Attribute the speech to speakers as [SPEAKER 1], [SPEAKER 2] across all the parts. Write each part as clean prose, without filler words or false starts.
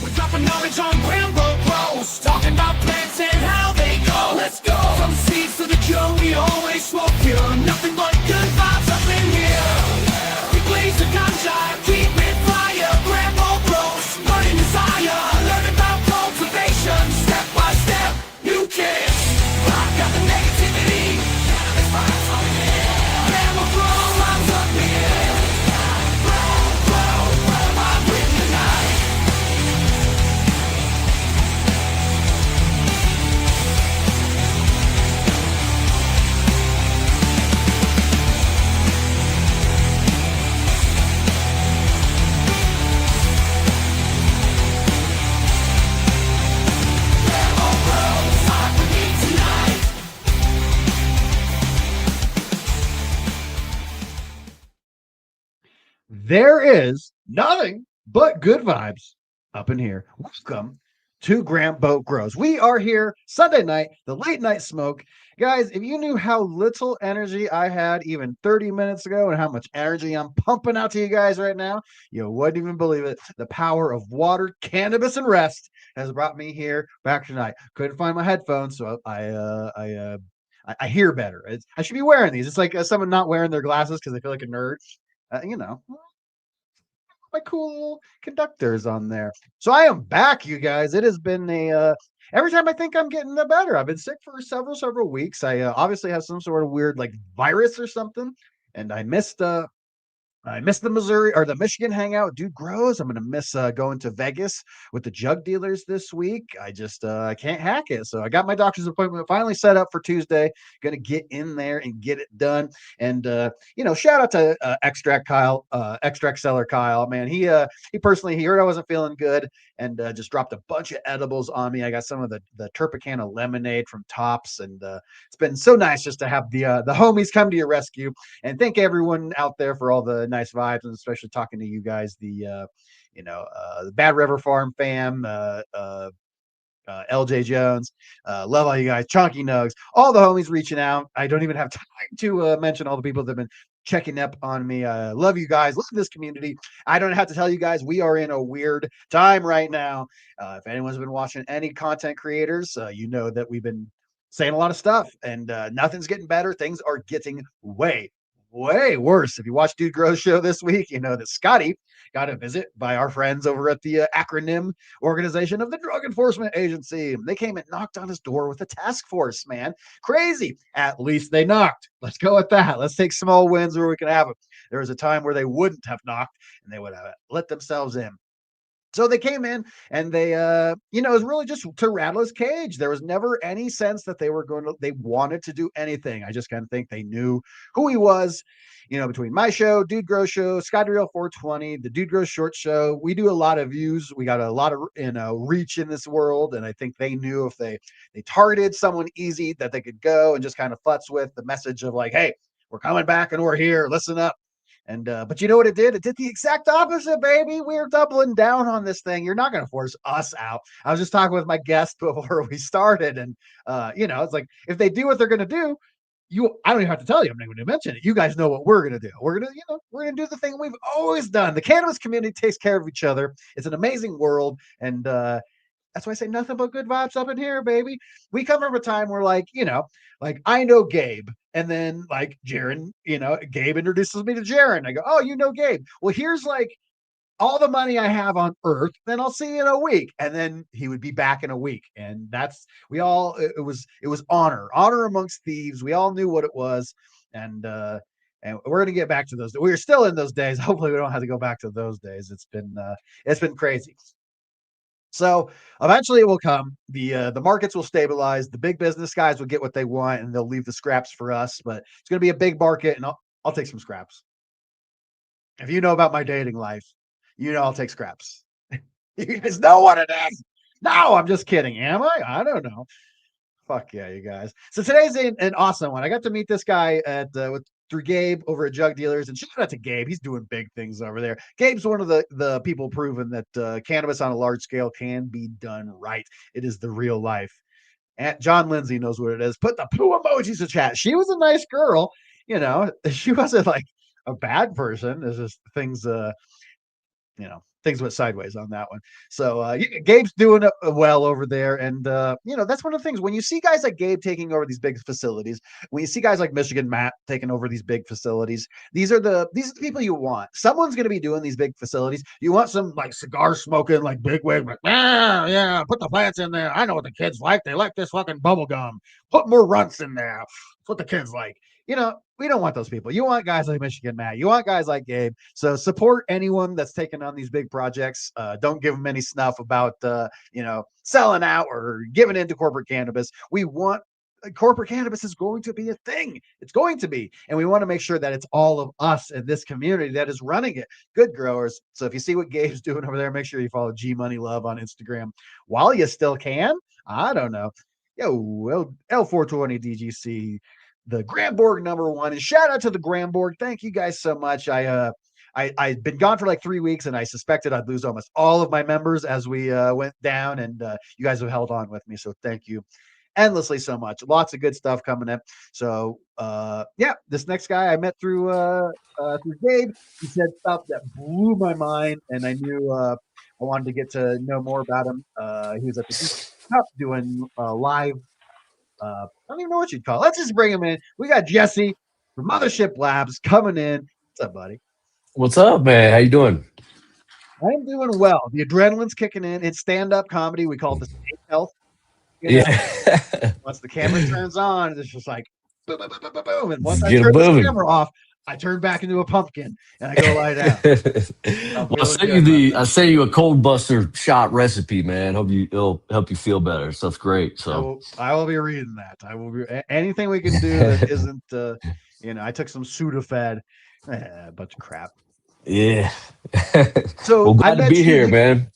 [SPEAKER 1] We're dropping knowledge on GRAMBO grows, talking about plants and how they go. Let's go. From the seeds to the cure, we always smoke pure. Nothing but good vibes up in here. We blaze the ganja, keep it fire. GRAMBO grows, burning desire. Learn about cultivation, step by step, new kids. Rock out the negativity. Cannabis vibes up in here. GRAMBO grow, rhymes up here. Grow, my with tonight.
[SPEAKER 2] There is nothing but good vibes up in here. Welcome to GRAMBO Grows. We are here Sunday night, the late night smoke. Guys, if you knew how little energy I had even 30 minutes ago and how much energy I'm pumping out to you guys right now, you wouldn't even believe it. The power of water, cannabis, and rest has brought me here back tonight. Couldn't find my headphones, so I hear better. I should be wearing these. It's like someone not wearing their glasses because they feel like a nerd. My cool little conductors on there. So I am back, you guys. It has been every time I think I'm getting better. I've been sick for several weeks. I obviously have some sort of weird like virus or something, and I missed the Missouri or the Michigan hangout. Dude grows. I'm gonna miss going to Vegas with the Jug Dealers this week. I just I can't hack it. So I got my doctor's appointment finally set up for Tuesday. Gonna get in there and get it done. And shout out to extract seller Kyle. Man, he personally he heard I wasn't feeling good and just dropped a bunch of edibles on me. I got some of the Tropicana lemonade from Tops, and it's been so nice just to have the homies come to your rescue. And thank everyone out there for all the nice vibes, and especially talking to you guys, the Bad River Farm fam, LJ Jones, love all you guys, Chunky Nugs, all the homies reaching out. I don't even have time to mention all the people that have been checking up on me. Love you guys. Love this community. I don't have to tell you guys, we are in a weird time right now. If anyone's been watching any content creators, you know that we've been saying a lot of stuff, and nothing's getting better. Things are getting way worse. If you watch Dude Grows show this week, you know that Scotty got a visit by our friends over at the acronym organization of the Drug Enforcement Agency. They came and knocked on his door with a task force, man. Crazy. At least they knocked. Let's go with that. Let's take small wins where we can have them. There was a time where they wouldn't have knocked and they would have let themselves in. So they came in and they, it was really just to rattle his cage. There was never any sense that they wanted to do anything. I just kind of think they knew who he was, between my show, Dude Grows show, Scotty Real 420, the Dude Grows short show. We do a lot of views. We got a lot of, reach in this world. And I think they knew if they targeted someone easy that they could go and just kind of futz with the message of like, hey, we're coming back and we're here. Listen up. And but you know what it did? It did the exact opposite, baby. We're doubling down on this thing. You're not going to force us out. I was just talking with my guest before we started, and it's like if they do what they're going to do, I don't even have to tell you. I'm not going to mention it. You guys know what we're going to do. We're going to do the thing we've always done. The cannabis community takes care of each other. It's an amazing world, and that's why I say nothing but good vibes up in here, baby. We come from a time where, like I know Gabe, and then like Jaron, Gabe introduces me to Jaron. I go, oh, you know Gabe. Well, here's like all the money I have on earth, then I'll see you in a week. And then he would be back in a week. And it was honor amongst thieves. We all knew what it was. And we're going to get back to those. We're still in those days. Hopefully we don't have to go back to those days. It's been crazy. So eventually it will come. The markets will stabilize. The big business guys will get what they want, and they'll leave the scraps for us. But it's going to be a big market, and I'll take some scraps. If you know about my dating life, I'll take scraps. You guys know what it is. No, I'm just kidding. Am I? I don't know. Fuck yeah, you guys. So today's an awesome one. I got to meet this guy through Gabe over at Jug Dealers, and shout out to Gabe. He's doing big things over there. Gabe's one of the people proving that cannabis on a large scale can be done right. It is the real life. And John Lindsay knows what it is. Put the poo emojis in chat. She was a nice girl. She wasn't like a bad person. It's just things things went sideways on that one. So Gabe's doing well over there, and that's one of the things when you see guys like Gabe taking over these big facilities, when you see guys like Michigan Matt taking over these big facilities, these are the people you want. Someone's going to be doing these big facilities. You want some like cigar smoking, like big wig, like yeah, put the plants in there. I know what the kids like. They like this fucking bubble gum. Put more runts in there. That's what the kids like. We don't want those people. You want guys like Michigan Matt. You want guys like Gabe. So support anyone that's taking on these big projects. Don't give them any snuff about, selling out or giving into corporate cannabis. We want corporate cannabis is going to be a thing. It's going to be. And we want to make sure that it's all of us in this community that is running it. Good growers. So if you see what Gabe's doing over there, make sure you follow G Money Love on Instagram while you still can. I don't know. Yo, L420 DGC. The GramBorg #1, and shout out to the GramBorg. Thank you guys so much. I've been gone for like 3 weeks, and I suspected I'd lose almost all of my members as we went down, and you guys have held on with me. So thank you endlessly so much. Lots of good stuff coming up. So this next guy I met through Gabe. He said stuff that blew my mind, and I knew I wanted to get to know more about him. He was at the Cup doing live. I don't even know what you'd call it. Let's just bring him in. We got Jesse from Mothership Labs coming in. What's up, buddy?
[SPEAKER 3] What's up, man? How you doing?
[SPEAKER 2] I'm doing well. The adrenaline's kicking in. It's stand-up comedy. We call it the stage health.
[SPEAKER 3] Yeah.
[SPEAKER 2] Once the camera turns on, it's just like boom, boom, boom, boom, boom. And once I
[SPEAKER 3] Get
[SPEAKER 2] turn
[SPEAKER 3] moving.
[SPEAKER 2] the camera off, I turn back into a pumpkin and I go lie down.
[SPEAKER 3] Well, I sent you a cold buster shot recipe, man. It'll help you feel better. Stuff's great. So
[SPEAKER 2] I will be reading that. I will be anything we can do that isn't I took some Sudafed, a bunch of crap.
[SPEAKER 3] Yeah.
[SPEAKER 2] So
[SPEAKER 3] well, glad to be here, man.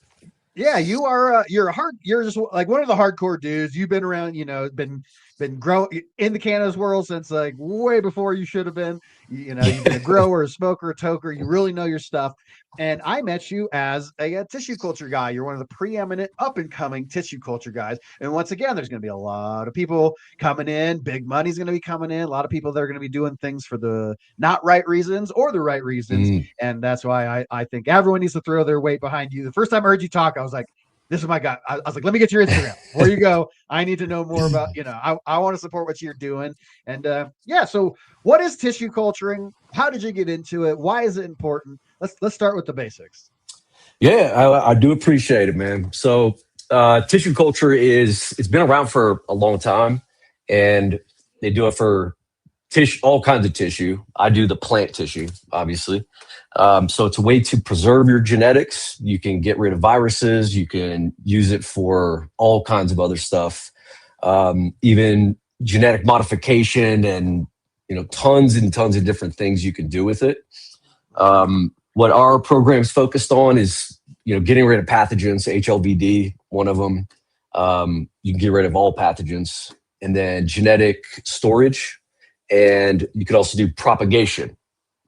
[SPEAKER 2] Yeah, you are. You're just like one of the hardcore dudes. You've been around, been growing in the cannabis world since like way before you should have been. You've been a grower, a smoker, a toker. You really know your stuff. And I met you as a tissue culture guy. You're one of the preeminent up and coming tissue culture guys. And once again, there's going to be a lot of people coming in. Big money's going to be coming in. A lot of people that are going to be doing things for the not right reasons or the right reasons. And that's why I think everyone needs to throw their weight behind you. The first time I heard you talk, I was like, this is my guy. I was like, let me get your Instagram. Before you go, I need to know more about, I want to support what you're doing. And so what is tissue culturing? How did you get into it? Why is it important? Let's start with the basics.
[SPEAKER 3] Yeah, I do appreciate it, man. So tissue culture it's been around for a long time, and they do it for all kinds of tissue. I do the plant tissue, obviously. So it's a way to preserve your genetics. You can get rid of viruses. You can use it for all kinds of other stuff, even genetic modification, and tons and tons of different things you can do with it. What our program's focused on is getting rid of pathogens. HLVD, one of them. You can get rid of all pathogens, and then genetic storage. And you could also do propagation.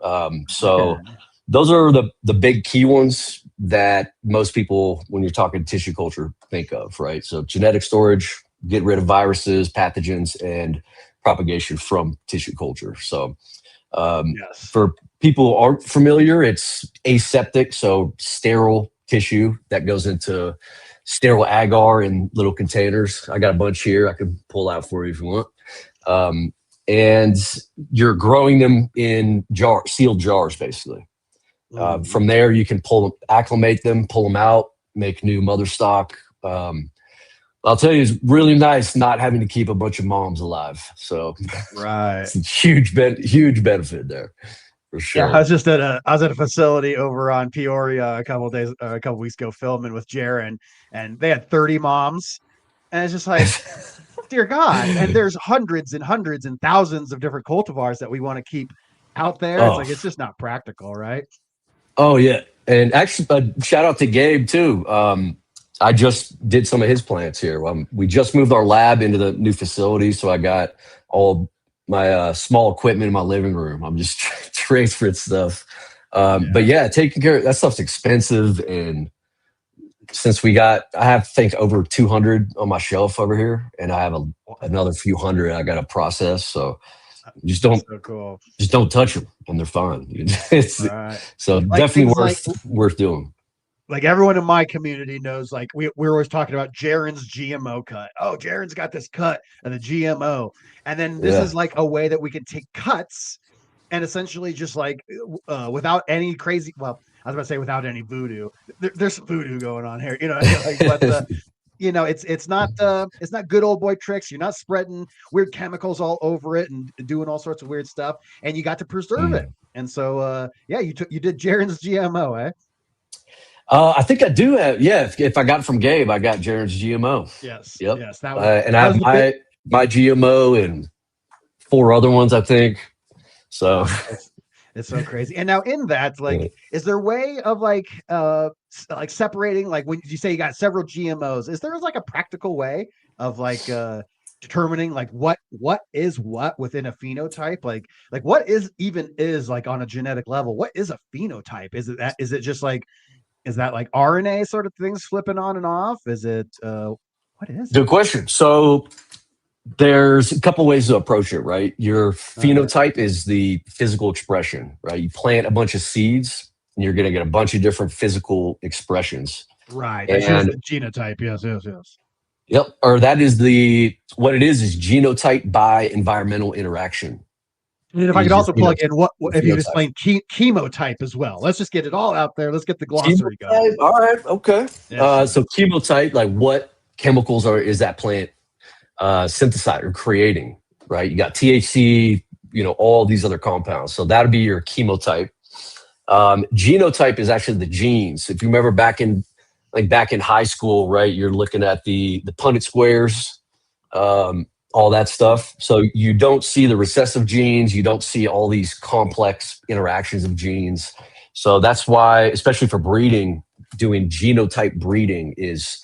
[SPEAKER 3] Those are the big key ones that most people, when you're talking tissue culture, think of, right? So genetic storage, get rid of viruses, pathogens, and propagation from tissue culture. So for people who aren't familiar, it's aseptic, so sterile tissue that goes into sterile agar in little containers. I got a bunch here. I can pull out for you if you want. And you're growing them in sealed jars, basically. From there, you can acclimate them, pull them out, make new mother stock. I'll tell you, it's really nice not having to keep a bunch of moms alive. So
[SPEAKER 2] right,
[SPEAKER 3] it's a huge benefit there, for sure.
[SPEAKER 2] Yeah, I was at a facility over on Peoria a couple weeks ago filming with Jaron, and they had 30 moms, and it's just like, dear God. And there's hundreds and hundreds and thousands of different cultivars that we want to keep out there. It's like, it's just not practical, right?
[SPEAKER 3] Oh yeah, and actually, shout out to Gabe too. I just did some of his plants here. We just moved our lab into the new facility, so I got all my small equipment in my living room. I'm just transferring stuff. But yeah, taking care of that stuff's expensive, and since I have, I think, over 200 on my shelf over here, and I have another few hundred I got to process. So just don't touch them, and they're fine. It's
[SPEAKER 2] right.
[SPEAKER 3] So like definitely worth doing.
[SPEAKER 2] like everyone in my community knows, like we're always talking about Jaren's GMO cut. Oh, Jaren's got this cut and the GMO. And then this is like a way that we can take cuts and essentially just like without any crazy, well, I was about to say without any voodoo. There's some voodoo going on here, like, but it's not good old boy tricks. You're not spreading weird chemicals all over it and doing all sorts of weird stuff, and you got to preserve it. And so you did Jaren's GMO, eh?
[SPEAKER 3] I think I do have, if I got it from Gabe, I got Jaren's GMO.
[SPEAKER 2] Yes.
[SPEAKER 3] Yep.
[SPEAKER 2] Yes. That was,
[SPEAKER 3] and I have my GMO and 4 other ones, I think. So
[SPEAKER 2] it's so crazy. And now in that, like, is there a way of like separating, like when you say you got several GMOs, is there like a practical way of like determining like what is what within a phenotype? Like what is like on a genetic level, what is a phenotype? Is it just like, is that like RNA sort of things flipping on and off? Is it what is it?
[SPEAKER 3] Good question. So there's a couple ways to approach it, right? Your phenotype is the physical expression, right? You plant a bunch of seeds and you're going to get a bunch of different physical expressions.
[SPEAKER 2] Right. That's the genotype. Yes.
[SPEAKER 3] Yep. Or that is what it is genotype by environmental interaction.
[SPEAKER 2] And if I could also plug in what if you explain chemotype as well. Let's just get it all out there. Let's get the glossary going.
[SPEAKER 3] All right. Okay.
[SPEAKER 2] Yeah,
[SPEAKER 3] so chemotype, like what chemicals is that plant synthesizing or creating, right? You got THC, all these other compounds. So that'll be your chemotype. Genotype is actually the genes. If you remember back in high school, right? You're looking at the Punnett squares, all that stuff. So you don't see the recessive genes. You don't see all these complex interactions of genes. So that's why, especially for breeding, doing genotype breeding is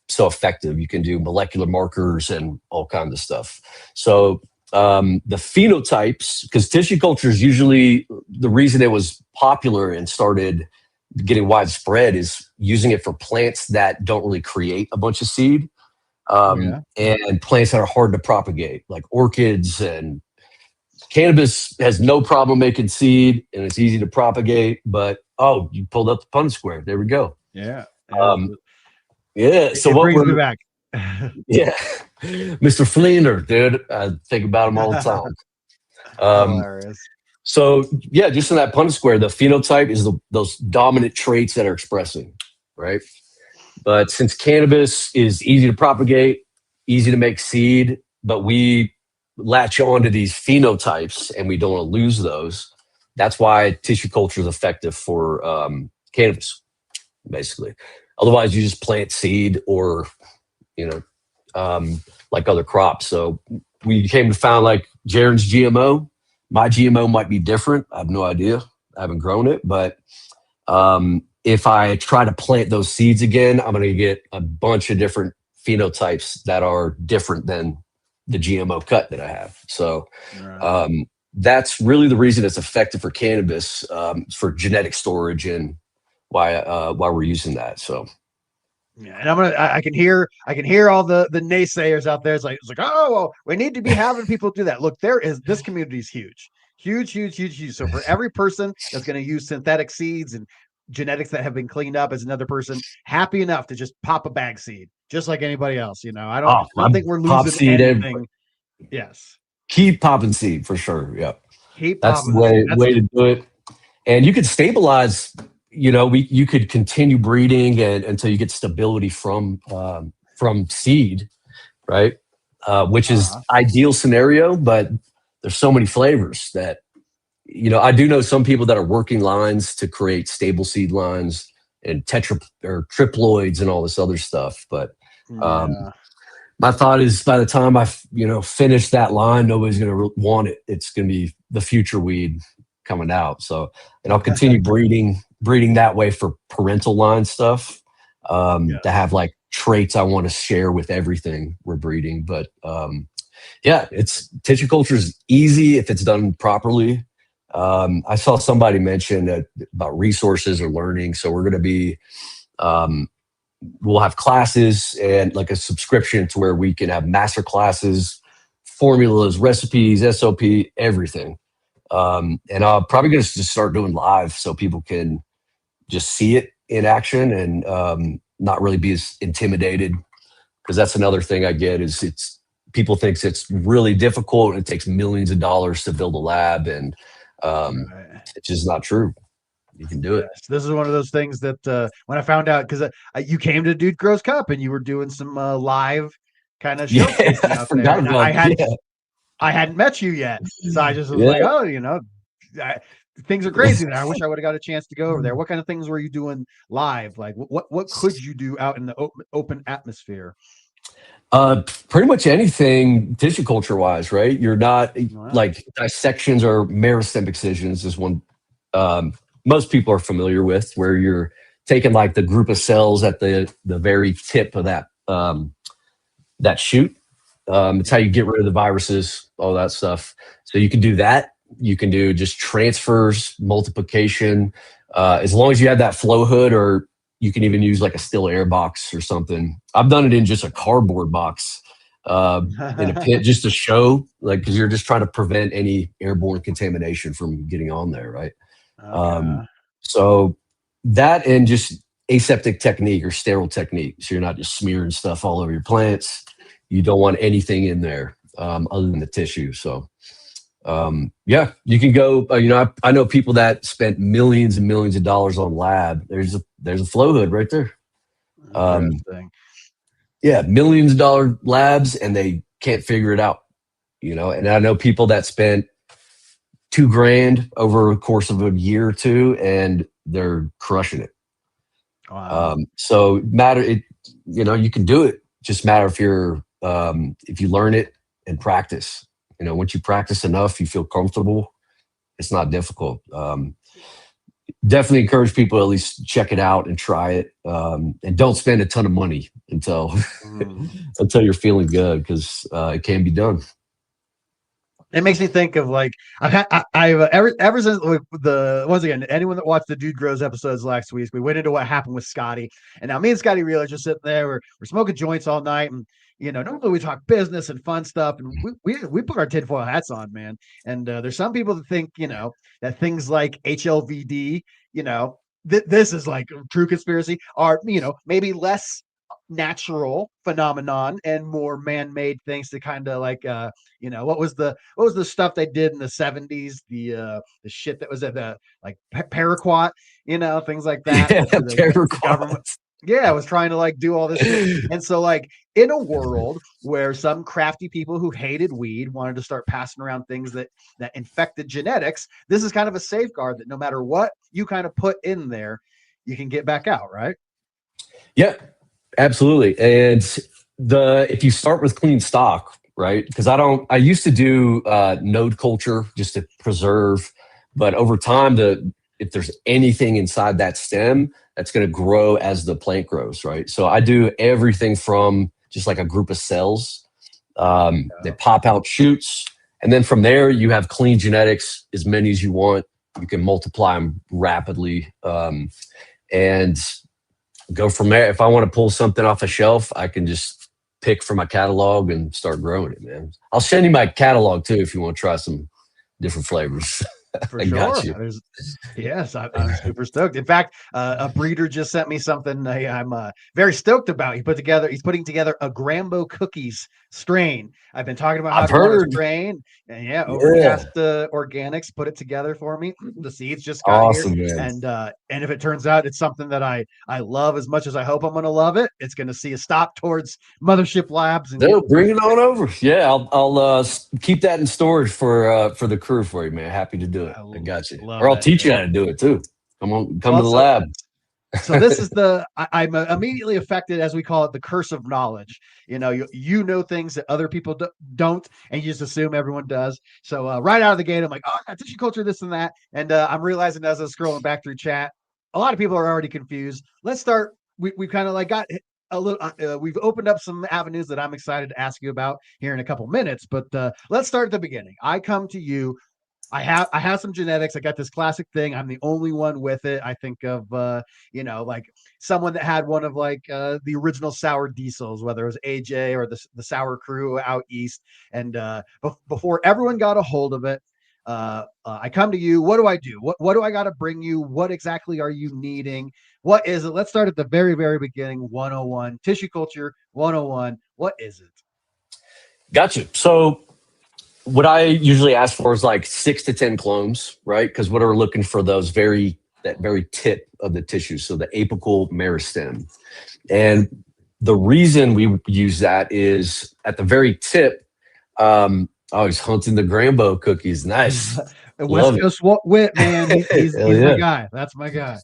[SPEAKER 3] so effective. You can do molecular markers and all kinds of stuff. So the phenotypes, because tissue culture is usually the reason it was popular and started getting widespread is using it for plants that don't really create a bunch of seed. And plants that are hard to propagate, like orchids, and cannabis has no problem making seed and it's easy to propagate. But you pulled up the Punnett square. There we go.
[SPEAKER 2] Yeah.
[SPEAKER 3] So
[SPEAKER 2] it brings me back.
[SPEAKER 3] Yeah, Mr. Fleender, dude. I think about him all the time.
[SPEAKER 2] Hilarious.
[SPEAKER 3] So just in that Punnett square, the phenotype is those dominant traits that are expressing, right? But since cannabis is easy to propagate, easy to make seed, but we latch on to these phenotypes and we don't want to lose those, that's why tissue culture is effective for cannabis, basically. Otherwise, you just plant seed or, like other crops. So we came to find like Jaren's GMO. My GMO might be different. I have no idea. I haven't grown it, but if I try to plant those seeds again, I'm going to get a bunch of different phenotypes that are different than the GMO cut that I have. So that's really the reason it's effective for cannabis, for genetic storage, and why we're using that. So
[SPEAKER 2] yeah, and I can hear all the naysayers out there. It's like, oh, well, we need to be having people do that. Look, this community is huge. So for every person that's going to use synthetic seeds and genetics that have been cleaned up, as another person happy enough to just pop a bag seed, just like anybody else. I don't think we're losing anything. Yes,
[SPEAKER 3] keep popping seed for sure. Yep, that's the way to do it. And you could stabilize. You could continue breeding until you get stability from seed, right? Which is ideal scenario, but there's so many flavors that. I do know some people that are working lines to create stable seed lines and triploids and all this other stuff. But my thought is by the time I finish that line, nobody's going to want it. It's going to be the future weed coming out. So, and I'll continue breeding that way for parental line stuff to have like traits I want to share with everything we're breeding. But it's tissue culture is easy if it's done properly. I saw somebody mention about resources or learning. So we're going to be, we'll have classes and like a subscription to where we can have master classes, formulas, recipes, SOP, everything. And I'm probably going to just start doing live so people can just see it in action and not really be as intimidated. Because that's another thing I get is people thinks it's really difficult and it takes millions of dollars to build a lab, and
[SPEAKER 2] Right.
[SPEAKER 3] it's just not true. You can do it.
[SPEAKER 2] Yes, this is one of those things that when I found out, because you came to Dude Grows Cup and you were doing some live kind of
[SPEAKER 3] Yeah,
[SPEAKER 2] showcasing
[SPEAKER 3] I
[SPEAKER 2] out there,
[SPEAKER 3] forgot
[SPEAKER 2] and
[SPEAKER 3] about
[SPEAKER 2] I hadn't met you yet, so I just was
[SPEAKER 3] Yeah.
[SPEAKER 2] like, oh, things are crazy there. I wish I would have got a chance to go over there. What kind of things were you doing live? Like, what could you do out in the open atmosphere?
[SPEAKER 3] Pretty much anything tissue culture wise, right? You're not
[SPEAKER 2] Wow.
[SPEAKER 3] like dissections or meristem excisions is one most people are familiar with, where you're taking like the group of cells at the very tip of that shoot. It's how you get rid of the viruses, all that stuff. So you can do that. You can do just transfers, multiplication, as long as you have that flow hood, or you can even use like a still air box or something. I've done it in just a cardboard box in a pit just to show, like, because you're just trying to prevent any airborne contamination from getting on there, right?
[SPEAKER 2] Okay.
[SPEAKER 3] So that and just aseptic technique or sterile technique. So you're not just smearing stuff all over your plants. You don't want anything in there other than the tissue. So yeah, you can go. I know people that spent millions and millions of dollars on lab. There's a flow hood right there.
[SPEAKER 2] Interesting.
[SPEAKER 3] Yeah, millions of dollar labs, and they can't figure it out. And I know people that spent $2,000 over a course of a year or two, and they're crushing it.
[SPEAKER 2] Wow.
[SPEAKER 3] So you can do it. Just matter if you learn it and practice. Once you practice enough, you feel comfortable. It's not difficult. Definitely encourage people to at least check it out and try it. And don't spend a ton of money until you're feeling good, because it can be done.
[SPEAKER 2] It makes me think of like I've ever since once again, anyone that watched the Dude Grows episodes last week, we went into what happened with Scotty, and now me and Scotty Real are just sitting there, we're smoking joints all night, and normally we talk business and fun stuff, and we put our tinfoil hats on, man. And there's some people that think that things like HLVD, this is like true conspiracy, are maybe less natural phenomenon and more man-made things to kind of like what was the stuff they did in the 70s, the shit that was at the like paraquat, things like that.
[SPEAKER 3] Yeah,
[SPEAKER 2] The government was trying to like do all this shit. And so like in a world where some crafty people who hated weed wanted to start passing around things that infected genetics, this is kind of a safeguard that no matter what you kind of put in there, you can get back out, right?
[SPEAKER 3] Yeah, absolutely. And if you start with clean stock, right? Because I used to do node culture just to preserve, but over time, if there's anything inside that stem, that's going to grow as the plant grows, right? So I do everything from just like a group of cells. They pop out shoots, and then from there you have clean genetics, as many as you want. You can multiply them rapidly, and go from there. If I want to pull something off a shelf, I can just pick from my catalog and start growing it, man. I'll send you my catalog too if you want to try some different flavors.
[SPEAKER 2] For
[SPEAKER 3] I
[SPEAKER 2] sure.
[SPEAKER 3] got you.
[SPEAKER 2] Yes, I'm super stoked. In fact, a breeder just sent me something I'm very stoked about. He's putting together a GRAMBO cookies strain. I've been talking about how
[SPEAKER 3] I've
[SPEAKER 2] to run a
[SPEAKER 3] heard.
[SPEAKER 2] strain, and Overcast Organics put it together for me. The seeds just got
[SPEAKER 3] Awesome,
[SPEAKER 2] here,
[SPEAKER 3] man.
[SPEAKER 2] and if it turns out it's something that I love as much as I hope I'm going to love it, it's going to see a stop towards Mothership Labs. And
[SPEAKER 3] Bring it on over. Yeah, I'll keep that in storage for the crew for you, man. Happy to do it. I got you. Or I'll teach you how to do it too. Come to the lab.
[SPEAKER 2] So this is I'm immediately affected, as we call it, the curse of knowledge. You know things that other people don't, and you just assume everyone does. So right out of the gate, I'm like, oh, tissue culture, this and that. And I'm realizing as I was scrolling back through chat, a lot of people are already confused. Let's start. We've kind of like got a little. We've opened up some avenues that I'm excited to ask you about here in a couple minutes. But let's start at the beginning. I come to you. I have some genetics. I got this classic thing. I'm the only one with it. I think of like someone that had one of like the original sour diesels, whether it was AJ or the sour crew out east. And before everyone got a hold of it, I come to you. What do I do? What do I got to bring you? What exactly are you needing? What is it? Let's start at the very, very beginning. 101 tissue culture 101. What is it?
[SPEAKER 3] Gotcha. So what I usually ask for is like 6 to 10 clones, right? Because what we're looking for that very tip of the tissue, so the apical meristem. And the reason we use that is at the very tip. I was hunting the GRAMBO cookies. Nice.
[SPEAKER 2] West Coast wit, man. He's my guy. That's my guy.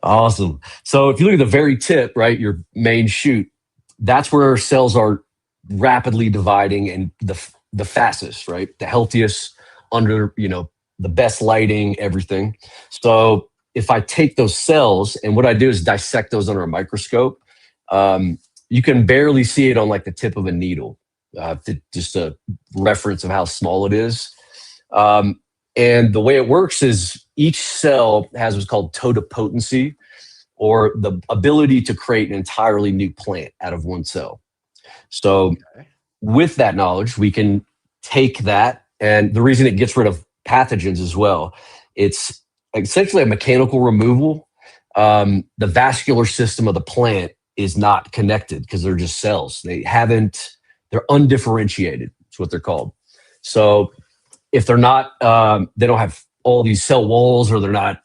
[SPEAKER 3] Awesome. So if you look at the very tip, right, your main shoot, that's where our cells are rapidly dividing and the fastest, right? The healthiest under, the best lighting, everything. So if I take those cells and what I do is dissect those under a microscope, you can barely see it on like the tip of a needle. Just a reference of how small it is. And the way it works is each cell has what's called totipotency, or the ability to create an entirely new plant out of one cell. So with that knowledge, we can take that, and the reason it gets rid of pathogens as well, it's essentially a mechanical removal. The vascular system of the plant is not connected because they're just cells. They're undifferentiated. That's what they're called. So if they're not, they don't have all these cell walls, or they're not,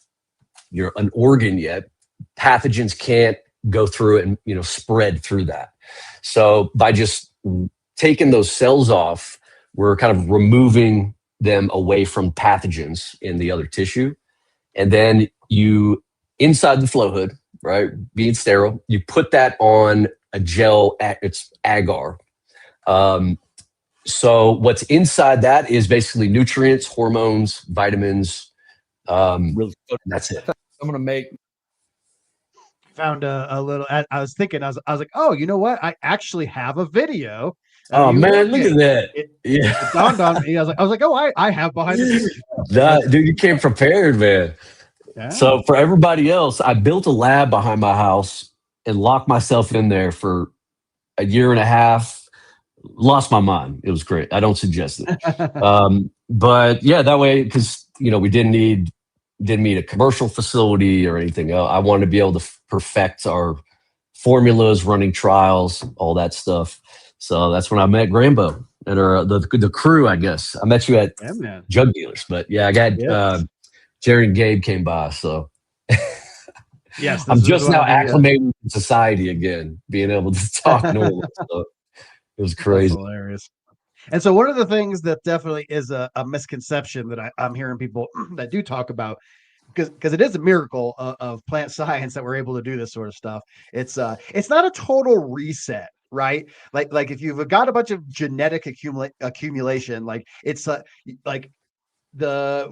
[SPEAKER 3] an organ yet, pathogens can't go through it and, spread through that. So by just taking those cells off, we're kind of removing them away from pathogens in the other tissue. And then inside the flow hood, right, being sterile, you put that on a gel, it's agar. So what's inside that is basically nutrients, hormones, vitamins. That's it.
[SPEAKER 4] I'm going to make.
[SPEAKER 2] Found a little, I was thinking, I was like, oh, you know what? I actually have a video.
[SPEAKER 3] Oh man, look at that.
[SPEAKER 2] It dawned on me. I was like, oh, I have behind the scenes.
[SPEAKER 3] Dude, you came prepared, man. Yeah. So for everybody else, I built a lab behind my house and locked myself in there for a year and a half. Lost my mind. It was great. I don't suggest it. But yeah, that way, because we didn't need a commercial facility or anything else. I wanted to be able to perfect our formulas, running trials, all that stuff. So that's when I met GRAMBO and the crew, I guess. I met you at Jug Dealers, but yeah, I got Jerry and Gabe came by. So
[SPEAKER 2] yes,
[SPEAKER 3] I'm just now acclimating to society again, being able to talk normal. So it was crazy.
[SPEAKER 2] That's hilarious. And so one of the things that definitely is a misconception that I'm hearing people that do talk about, because it is a miracle of plant science that we're able to do this sort of stuff. It's not a total reset, right? Like if you've got a bunch of genetic accumulation, like it's like the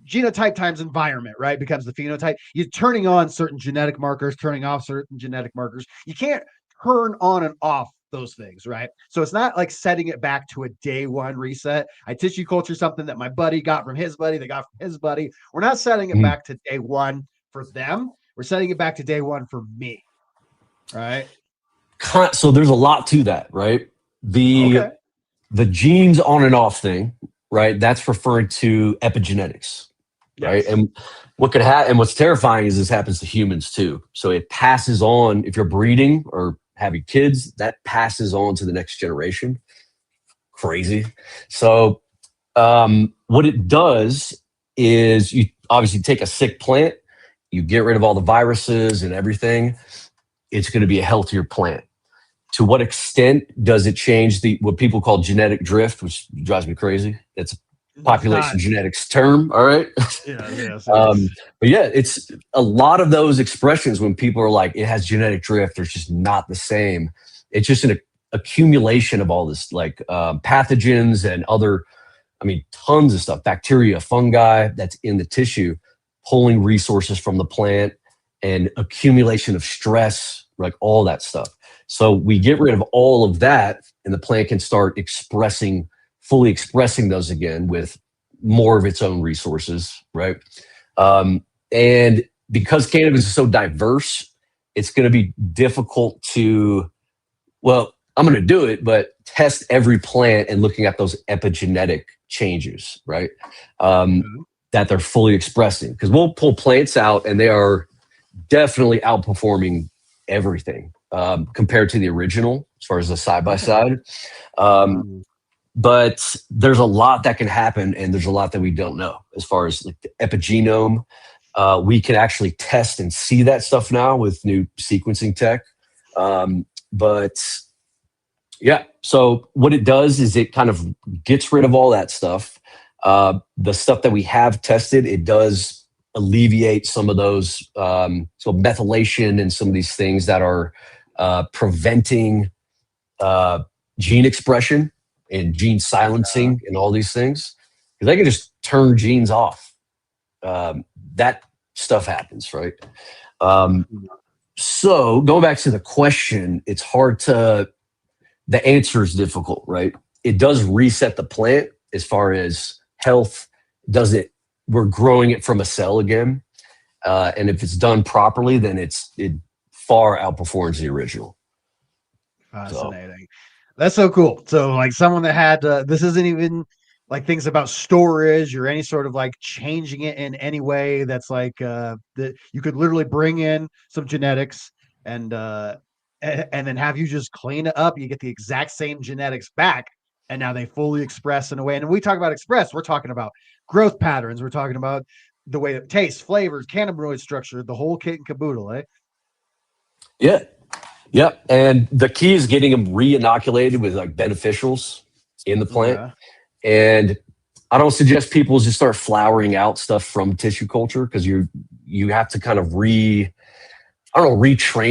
[SPEAKER 2] genotype times environment, right, becomes the phenotype. You're turning on certain genetic markers, turning off certain genetic markers. You can't turn on and off those things, right? So it's not like setting it back to a day one reset. I tissue culture something that my buddy got from his buddy, they got from his buddy. We're not setting it back to day one for them. We're setting it back to day one for me, right?
[SPEAKER 3] So there's a lot to that, right? The genes on and off thing, right? That's referring to epigenetics, right? And what could happen, and what's terrifying is this happens to humans too. So it passes on if you're breeding or having kids, that passes on to the next generation. Crazy. So what it does is you obviously take a sick plant, you get rid of all the viruses and everything, it's going to be a healthier plant. To what extent does it change what people call genetic drift, which drives me crazy? It's a population genetics term, all right? But yeah, it's a lot of those expressions when people are like, it has genetic drift, it's just not the same. It's just an accumulation of all this, like pathogens and other, tons of stuff, bacteria, fungi that's in the tissue, pulling resources from the plant and accumulation of stress, like all that stuff. So we get rid of all of that and the plant can start fully expressing those again with more of its own resources, right? And because cannabis is so diverse, it's going to be difficult to, I'm going to do it, but test every plant and looking at those epigenetic changes, right? That they're fully expressing. Because we'll pull plants out and they are definitely outperforming everything compared to the original as far as the side-by-side. But there's a lot that can happen, and there's a lot that we don't know as far as like the epigenome. We can actually test and see that stuff now with new sequencing tech. But yeah, so what it does is it kind of gets rid of all that stuff. The stuff that we have tested, it does alleviate some of those, so methylation and some of these things that are preventing gene expression and gene silencing and all these things. Because they can just turn genes off. That stuff happens, right? So going back to the question, it's hard to, the answer is difficult, right? It does reset the plant as far as health. Does it? We're growing it from a cell again. And if it's done properly, then it far outperforms the original.
[SPEAKER 2] Fascinating. That's so cool. So like someone that had, this isn't even like things about storage or any sort of like changing it in any way. That's like that you could literally bring in some genetics and then have you just clean it up. You get the exact same genetics back, and now they fully express in a way. And when we talk about express, we're talking about growth patterns. We're talking about the way it tastes, flavors, cannabinoid structure, the whole kit and caboodle, eh?
[SPEAKER 3] Yeah. Yep. And the key is getting them re-inoculated with like beneficials in the plant.
[SPEAKER 2] Yeah.
[SPEAKER 3] And I don't suggest people just start flowering out stuff from tissue culture, because you have to kind of retrain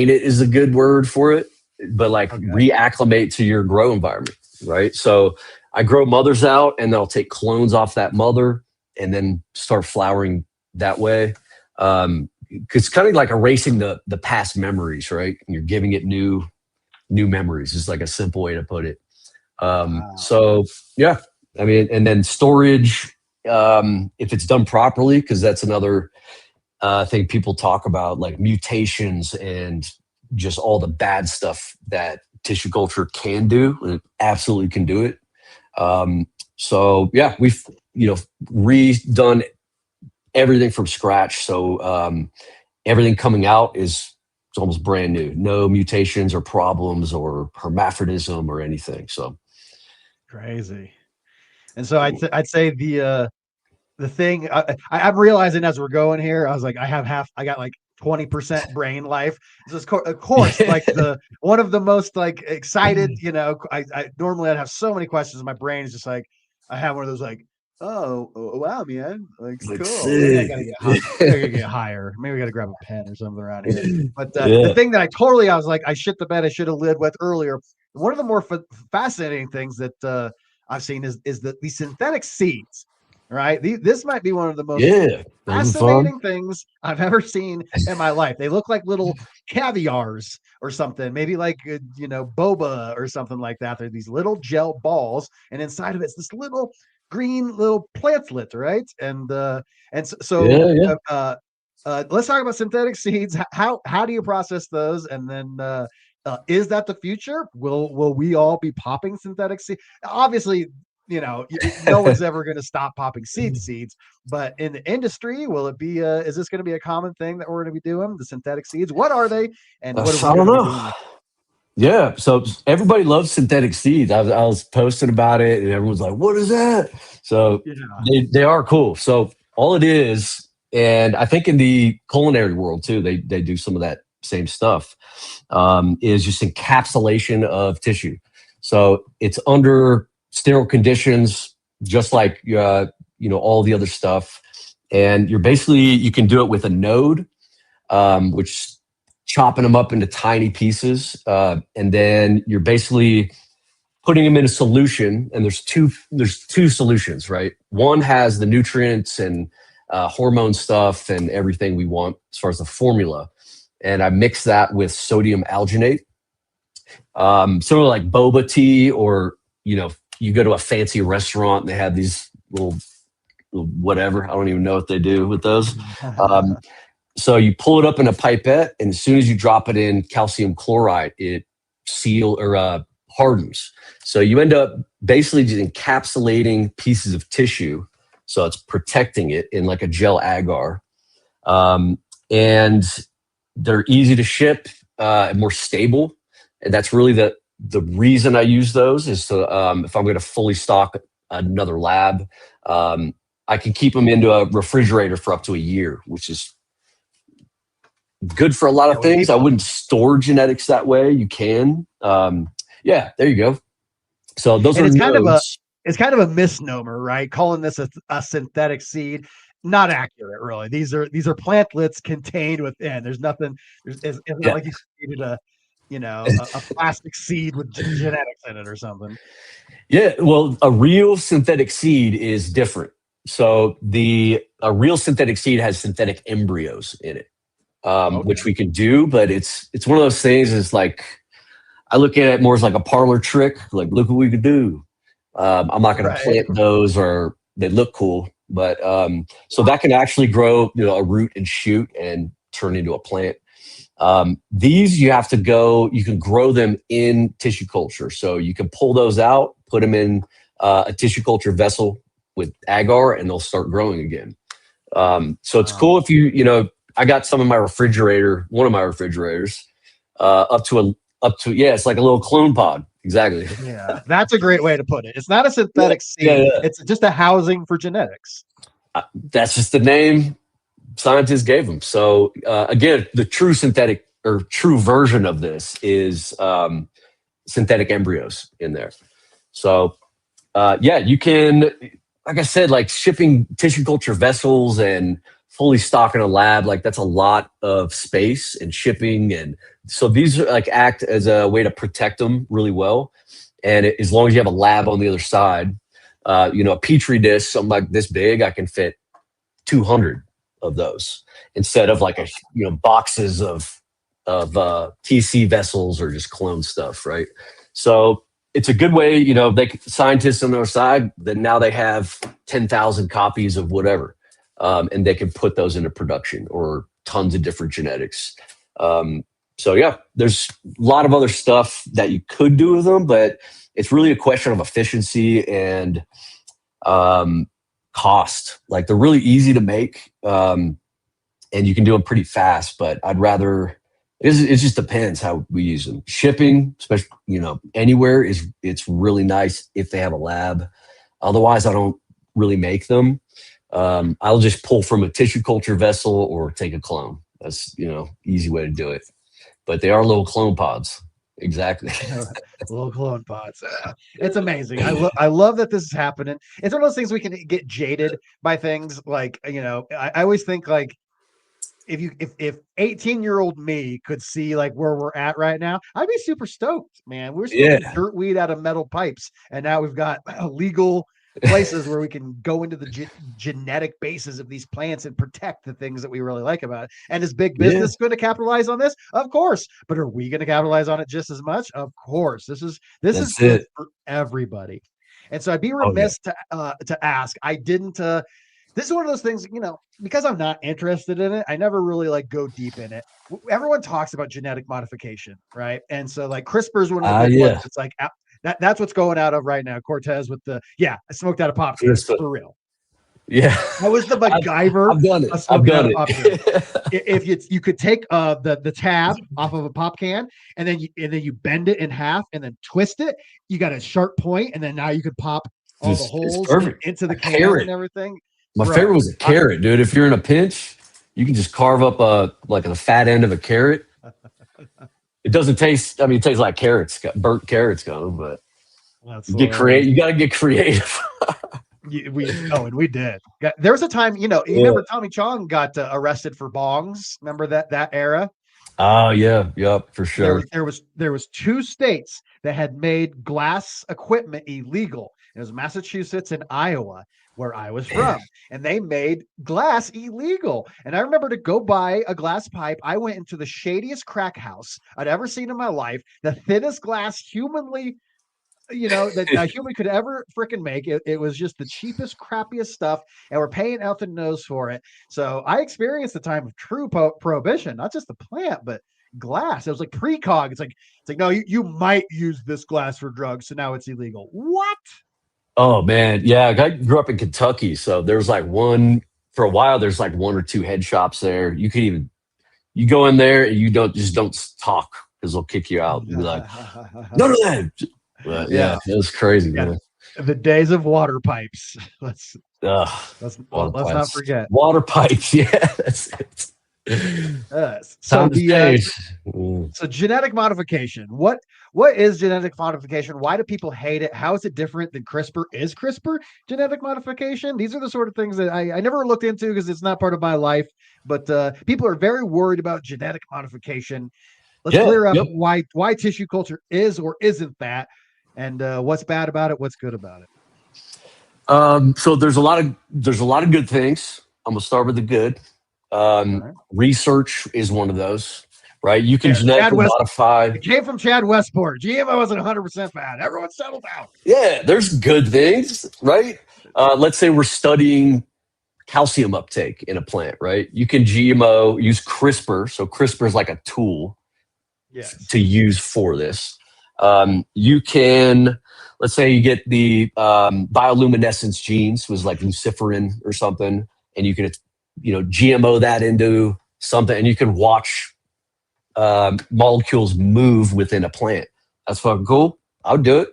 [SPEAKER 3] it is a good word for it, but like reacclimate to your grow environment, right? So I grow mothers out and I'll take clones off that mother and then start flowering that way. It's kind of like erasing the past memories, right? And you're giving it new memories. It's like a simple way to put it. So yeah, I mean, and then storage, if it's done properly, because that's another thing people talk about, like mutations and just all the bad stuff that tissue culture can do. It absolutely can do it. So yeah, we've redone everything from scratch. So everything coming out is almost brand new. No mutations or problems or hermaphrodism or anything. So
[SPEAKER 2] crazy. And so I'd say the thing I'm realizing as we're going here, I was like, I got like 20% brain life. So of course, like one of the most like excited, I normally I'd have so many questions in my brain. Is just like, I have one of those like, oh wow, man, like cool. Maybe I gotta get higher. Maybe we gotta grab a pen or something around here. But the thing that I was like, I shit the bed I should have led with earlier. One of the more fascinating things that I've seen is the synthetic seeds. Right, this might be one of the most fascinating things I've ever seen in my life. They look like little caviars or something, maybe like boba or something like that. They're these little gel balls, and inside of it's this little green little plantlet, right? And so let's talk about synthetic seeds. How do you process those? And then is that the future? Will we all be popping synthetic seeds? Obviously, no one's ever going to stop popping seeds, but in the industry, will it be is this going to be a common thing that we're going to be doing, the synthetic seeds? What are they, and what are we going to be doing?
[SPEAKER 3] Yeah, so everybody loves synthetic seeds. I was posting about it and everyone's like, what is that? So they are cool. So all it is, and I think in the culinary world too, they do some of that same stuff, is just encapsulation of tissue. So it's under sterile conditions, just like all the other stuff, and you can do it with a node, which chopping them up into tiny pieces, and then you're basically putting them in a solution. And there's two solutions, right? One has the nutrients and hormone stuff and everything we want as far as the formula, and I mix that with sodium alginate, sort of like boba tea, or you go to a fancy restaurant and they have these little whatever. I don't even know what they do with those. So you pull it up in a pipette, and as soon as you drop it in calcium chloride, it hardens. So you end up basically just encapsulating pieces of tissue. So it's protecting it in like a gel agar. And they're easy to ship, more stable. And that's really the reason I use those is to, if I'm going to fully stock another lab, I can keep them into a refrigerator for up to a year, which is good for a lot of things. I wouldn't store genetics that way. You can. Yeah, there you go. So those are nodes.
[SPEAKER 2] It's kind of a misnomer, right? Calling this a synthetic seed. Not accurate, really. These are plantlets contained within. There's nothing. It's not like you created a plastic seed with genetics in it or something.
[SPEAKER 3] Yeah, well, a real synthetic seed is different. So a real synthetic seed has synthetic embryos in it, which we can do, but it's one of those things. It's like I look at it more as like a parlor trick. Like, look what we could do. I'm not going to plant those, or they look cool. But so that can actually grow, a root and shoot and turn into a plant. These you can grow them in tissue culture. So you can pull those out, put them in a tissue culture vessel with agar, and they'll start growing again. So it's cool if I got some in my refrigerator, one of my refrigerators, up to it's like a little clone pod. Exactly.
[SPEAKER 2] Yeah, that's a great way to put it. It's not a synthetic seed. Yeah. It's just a housing for genetics.
[SPEAKER 3] That's just the name scientists gave them. So again, the true synthetic or true version of this is synthetic embryos in there. So you can, like I said, like shipping tissue culture vessels and fully stocking a lab, like that's a lot of space and shipping. And so these are like act as a way to protect them really well. And as long as you have a lab on the other side, a Petri dish, something like this big, I can fit 200 of those instead of like boxes of TC vessels or just clone stuff. Right. So it's a good way, scientists on their side, that now they have 10,000 copies of whatever. And they can put those into production or tons of different genetics. So yeah, there's a lot of other stuff that you could do with them, but it's really a question of efficiency and cost. Like they're really easy to make, and you can do them pretty fast. But I'd rather it just depends how we use them. Shipping, especially anywhere, it's really nice if they have a lab. Otherwise, I don't really make them. I'll just pull from a tissue culture vessel or take a clone. That's, easy way to do it. But they are little clone pods. Exactly.
[SPEAKER 2] Little clone pods. It's amazing. I love that this is happening. It's one of those things we can get jaded by things like, I always think like if 18-year-old me could see like where we're at right now, I'd be super stoked, man. We're smoking dirt weed out of metal pipes, and now we've got legal places where we can go into the genetic basis of these plants and protect the things that we really like about it. And is big business going to capitalize on this? Of course. But are we going to capitalize on it just as much? Of course. This is good for everybody. And so I'd be remiss to ask. I didn't. This is one of those things, because I'm not interested in it, I never really like go deep in it. Everyone talks about genetic modification, right? And so like CRISPR is one of the big ones. It's like that's what's going out of right now. Cortez with I smoked out a pop for real.
[SPEAKER 3] Yeah,
[SPEAKER 2] I was the MacGyver.
[SPEAKER 3] I've done it.
[SPEAKER 2] If you could take the tab off of a pop can and then you bend it in half and then twist it, you got a sharp point, and then now you could pop all the holes into the can and everything.
[SPEAKER 3] My favorite was a carrot, dude. If you're in a pinch, you can just carve up the fat end of a carrot. It doesn't taste. I mean, it tastes like carrots, burnt carrots, but you got to get creative.
[SPEAKER 2] We did. There was a time, you remember Tommy Chong got arrested for bongs. Remember that era?
[SPEAKER 3] Oh yeah, yep, for sure.
[SPEAKER 2] There was 2 states that had made glass equipment illegal. It was Massachusetts and Iowa, where I was from, and they made glass illegal. And I remember to go buy a glass pipe. I went into the shadiest crack house I'd ever seen in my life, the thinnest glass humanly, that a human could ever freaking make. It was just the cheapest, crappiest stuff, and we're paying out the nose for it. So I experienced the time of true prohibition, not just the plant, but glass. It was like precog. It's like no, you might use this glass for drugs, so now it's illegal. What?
[SPEAKER 3] Oh man, yeah. I grew up in Kentucky, so there's like for a while. There's like one or two head shops there. You go in there and you don't talk because they'll kick you out. You'll be like, none of that. But, yeah, it was crazy, man.
[SPEAKER 2] The days of water pipes. Let's not forget
[SPEAKER 3] water pipes. Yeah, that's it.
[SPEAKER 2] So genetic modification. What is genetic modification? Why do people hate it? How is it different than CRISPR? Is CRISPR genetic modification? These are the sort of things that I never looked into because it's not part of my life. But people are very worried about genetic modification. Let's clear up why tissue culture is or isn't that, and what's bad about it, what's good about it.
[SPEAKER 3] So there's a lot of good things. I'm gonna start with the good. Research is one of those, right? You can genetically modify.
[SPEAKER 2] It came from Chad Westport. GMO wasn't 100% bad. Everyone settled down.
[SPEAKER 3] Yeah, there's good things, right? Let's say we're studying calcium uptake in a plant, right? You can use CRISPR. So CRISPR is like a tool to use for this. You can, let's say you get the bioluminescence genes, was like luciferin or something, and you can GMO that into something, and you can watch molecules move within a plant. That's fucking cool. I'll do it.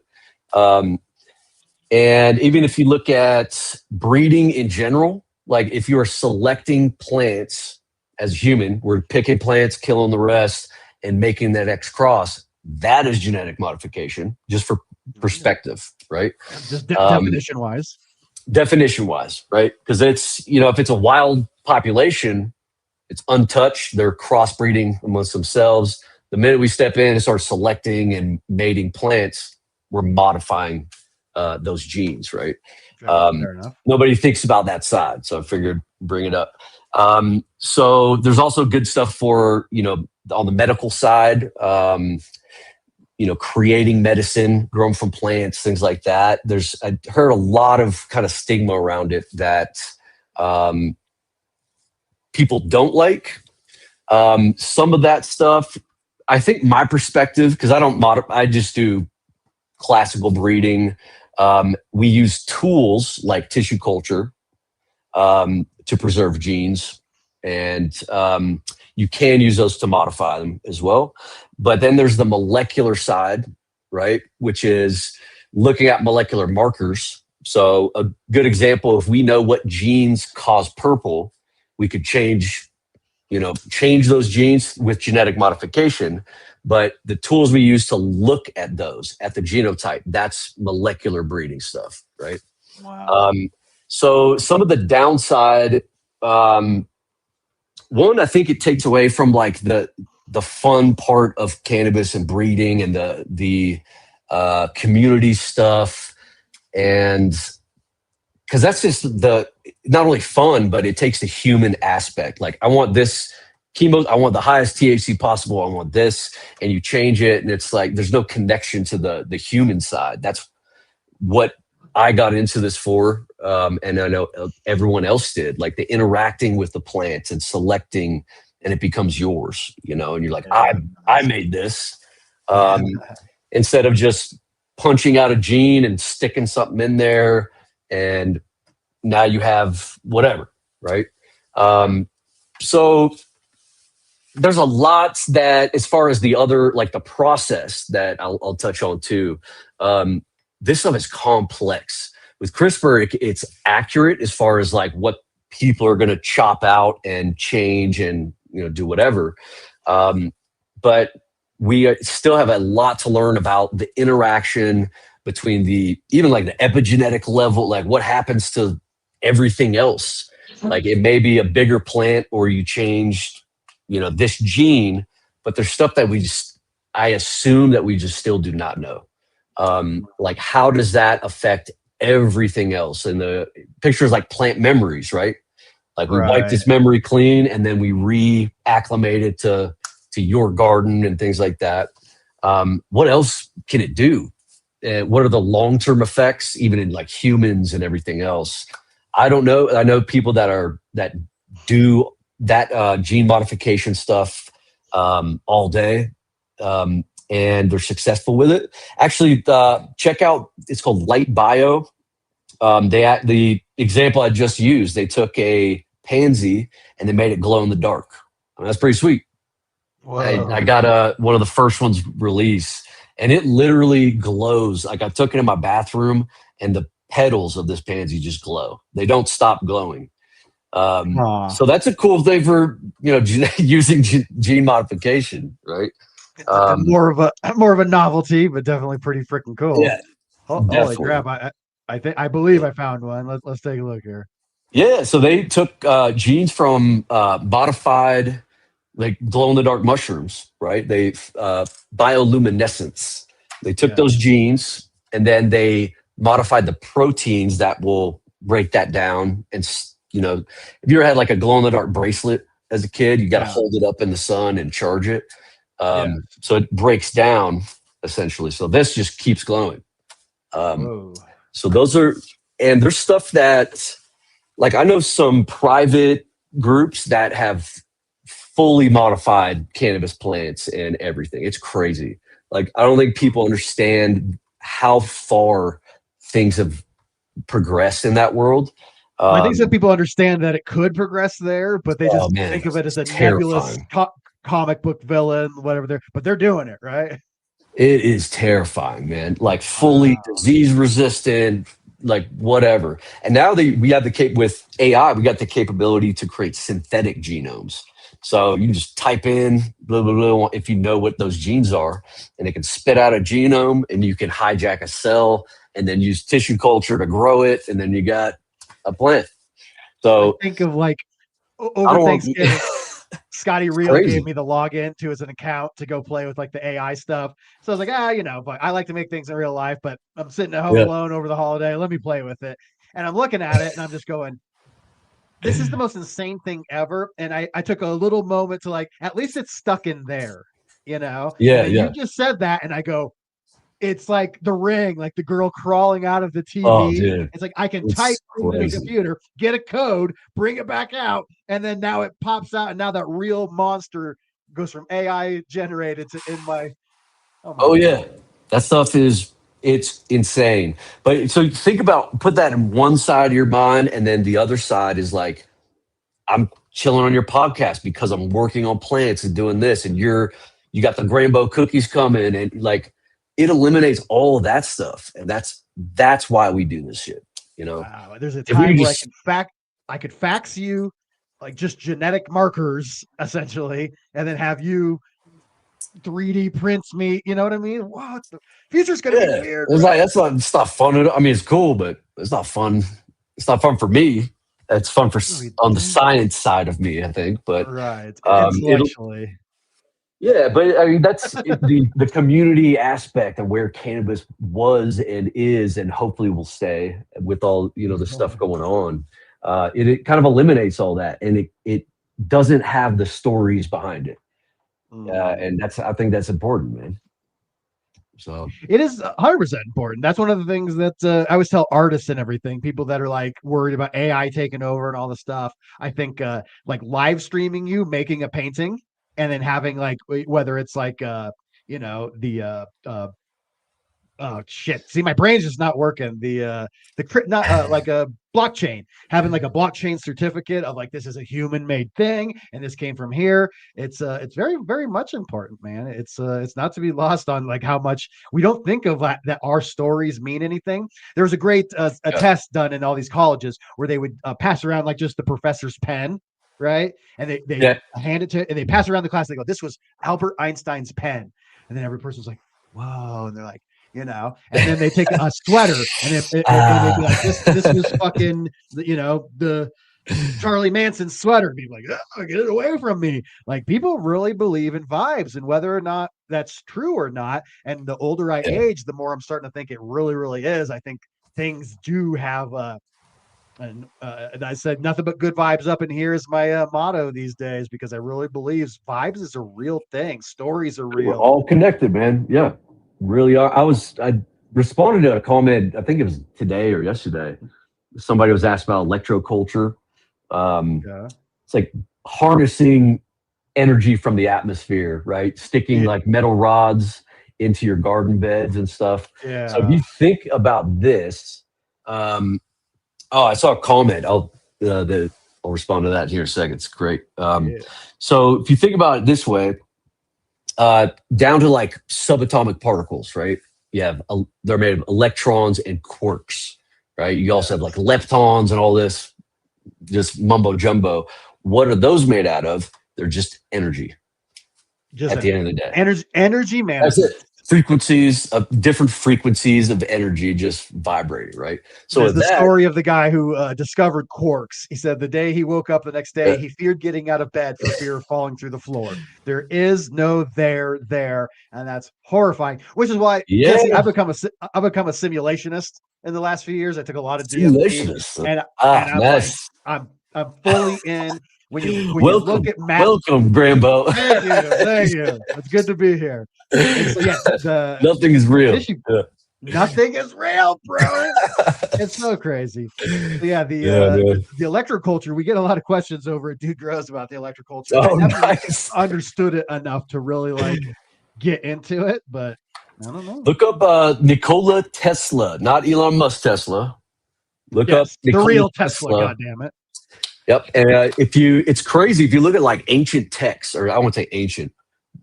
[SPEAKER 3] And even if you look at breeding in general, like if you are selecting plants as human, we're picking plants, killing the rest, and making that X cross, that is genetic modification, just for perspective, right?
[SPEAKER 2] Just definition wise.
[SPEAKER 3] Definition wise, right? Because it's, if it's a wild population, it's untouched. They're crossbreeding amongst themselves. The minute we step in and start selecting and mating plants, we're modifying those genes, right?
[SPEAKER 2] Fair enough.
[SPEAKER 3] Nobody thinks about that side, so I figured bring it up. So there's also good stuff for, on the medical side, creating medicine grown from plants, things like that. I heard a lot of kind of stigma around it that people don't like. Some of that stuff, I think my perspective, because I just do classical breeding. We use tools like tissue culture to preserve genes, and you can use those to modify them as well. But then there's the molecular side, right? Which is looking at molecular markers. So a good example, if we know what genes cause purple, we could change those genes with genetic modification. But the tools we use to look at those, at the genotype, that's molecular breeding stuff, right?
[SPEAKER 2] Wow.
[SPEAKER 3] So some of the downside, one, I think it takes away from like the fun part of cannabis and breeding and the community stuff, and because that's just not only fun, but it takes the human aspect. Like, I want this chemo, I want the highest THC possible, I want this, and you change it, and it's like there's no connection to the human side. That's what I got into this for, and I know everyone else did. Like the interacting with the plants and selecting, and it becomes yours, and you're like, I made this, instead of just punching out a gene and sticking something in there, and now you have whatever, right? So there's a lot that, as far as the other, like the process that I'll touch on too. This stuff is complex. With CRISPR, it's accurate as far as like what people are going to chop out and change and do whatever. But we still have a lot to learn about the interaction between even like the epigenetic level, like what happens to everything else. Like it may be a bigger plant, or you changed, this gene, but there's stuff that I assume that we just still do not know. Like how does that affect everything else? And the pictures like plant memories, right? Like we wipe this memory clean and then we reacclimate it to your garden and things like that. What else can it do? What are the long-term effects, even in like humans and everything else? I don't know. I know people that do that gene modification stuff all day. And they're successful with it. Actually, check out, it's called Light Bio. The example I just used, they took a pansy and they made it glow in the dark. I mean, that's pretty sweet. I got one of the first ones released, and it literally glows. Like, I took it in my bathroom, and the petals of this pansy just glow. They don't stop glowing. So that's a cool thing for, using gene modification, right?
[SPEAKER 2] More of a novelty, but definitely pretty freaking cool.
[SPEAKER 3] Yeah,
[SPEAKER 2] holy crap! I believe I found one. Let's take a look here.
[SPEAKER 3] Yeah, so they took genes from modified, like, glow in the dark mushrooms, right? They bioluminescence. They took those genes and then they modified the proteins that will break that down. And if you ever had like a glow in the dark bracelet as a kid, you got to hold it up in the sun and charge it. So it breaks down essentially. So this just keeps glowing. So those are, and there's stuff that, like, I know some private groups that have fully modified cannabis plants and everything. It's crazy. Like, I don't think people understand how far things have progressed in that world.
[SPEAKER 2] I think some people understand that it could progress there, but they just think of it as a nebulous comic book villain, whatever but they're doing it, right?
[SPEAKER 3] It is terrifying, man. Like, fully disease resistant, like, whatever. And now we have with AI, we got the capability to create synthetic genomes. So you can just type in blah, blah, blah, if you know what those genes are, and it can spit out a genome, and you can hijack a cell and then use tissue culture to grow it. And then you got a plant. So
[SPEAKER 2] I think of, like, over Thanksgiving, Scotty Reel gave me the login to his account to go play with, like, the AI stuff. So I was like, but I like to make things in real life, but I'm sitting at home alone over the holiday. Let me play with it. And I'm looking at it and I'm just going, this is the most insane thing ever. And I took a little moment to, like, at least it's stuck in there,
[SPEAKER 3] Yeah.
[SPEAKER 2] You just said that, and I go, it's like The Ring, like the girl crawling out of the TV.
[SPEAKER 3] Oh, dude.
[SPEAKER 2] It's like I can type into the computer, get a code, bring it back out, and then now it pops out, and now that real monster goes from AI generated to in my.
[SPEAKER 3] Oh yeah, that stuff it's insane. But so think about, put that in one side of your mind, and then the other side is like, I'm chilling on your podcast because I'm working on plants and doing this, and you got the GRAMBO cookies coming, and, like, it eliminates all of that stuff, and that's why we do this shit.
[SPEAKER 2] Wow, there's a time where I could fax you, like, just genetic markers essentially, and then have you 3D prints me. You know what I mean? Wow, the future's gonna be weird.
[SPEAKER 3] It's like, it's not fun. I mean, it's cool, but it's not fun. It's not fun for me. It's fun for on the science side of me, I think. But
[SPEAKER 2] intellectually.
[SPEAKER 3] Yeah, but I mean, that's the community aspect of where cannabis was and is, and hopefully will stay with all the stuff going on. It kind of eliminates all that, and it doesn't have the stories behind it, and I think that's important, man. So
[SPEAKER 2] it is 100% important. That's one of the things that I always tell artists and everything, people that are, like, worried about AI taking over and all the stuff. I think like live streaming you making a painting, and then having, like, whether it's like oh shit! See, my brain's just not working. Like a blockchain, having, like, a blockchain certificate of, like, this is a human-made thing, and this came from here. It's very, very much important, man. It's not to be lost on, like, how much we don't think of that our stories mean anything. There was a great a test done in all these colleges where they would pass around, like, just the professor's pen. Right. And they hand it to, and they pass around the class. They go, this was Albert Einstein's pen. And then every person's like, whoa. And they're like, and then they take a sweater and they'd be like, this was fucking, the Charlie Manson sweater. And be like, oh, get it away from me. Like, people really believe in vibes, and whether or not that's true or not. And the older I age, the more I'm starting to think it really, really is. I think things do have and I said, nothing but good vibes up in here is my motto these days, because I really believe vibes is a real thing. Stories are real.
[SPEAKER 3] We're all connected, man. Yeah, really are. I responded to a comment, I think it was today or yesterday. Somebody was asked about electroculture. It's like harnessing energy from the atmosphere, right? Sticking like metal rods into your garden beds and stuff.
[SPEAKER 2] Yeah.
[SPEAKER 3] So if you think about this, I saw a comment. I'll respond to that here in a second. It's great. So if you think about it this way, down to like subatomic particles, right? They're made of electrons and quarks, right? You also have like leptons and all this, just mumbo jumbo. What are those made out of? They're just energy. At the end of the day,
[SPEAKER 2] energy, man.
[SPEAKER 3] That's it. Different frequencies of energy just vibrating, right? So
[SPEAKER 2] there's the story of the guy who discovered quarks. He said the day he woke up the next day, he feared getting out of bed for fear of falling through the floor. There is no there, and that's horrifying. Which is why Jesse, I've become a simulationist in the last few years. I took a lot of
[SPEAKER 3] simulationist,
[SPEAKER 2] and
[SPEAKER 3] nice.
[SPEAKER 2] I'm fully in. When you look at math,
[SPEAKER 3] welcome, Grambo.
[SPEAKER 2] Thank you. It's good to be here. So,
[SPEAKER 3] nothing is real.
[SPEAKER 2] Nothing is real, bro. It's so crazy. The electroculture. We get a lot of questions over at Dude Grows about the electroculture.
[SPEAKER 3] Oh,
[SPEAKER 2] I never
[SPEAKER 3] nice.
[SPEAKER 2] understood it enough to really like get into it, but I don't know.
[SPEAKER 3] Look up Nikola Tesla, not Elon Musk Tesla. Look up
[SPEAKER 2] the real Tesla. God damn it.
[SPEAKER 3] Yep. And it's crazy if you look at like ancient texts, or I won't say ancient,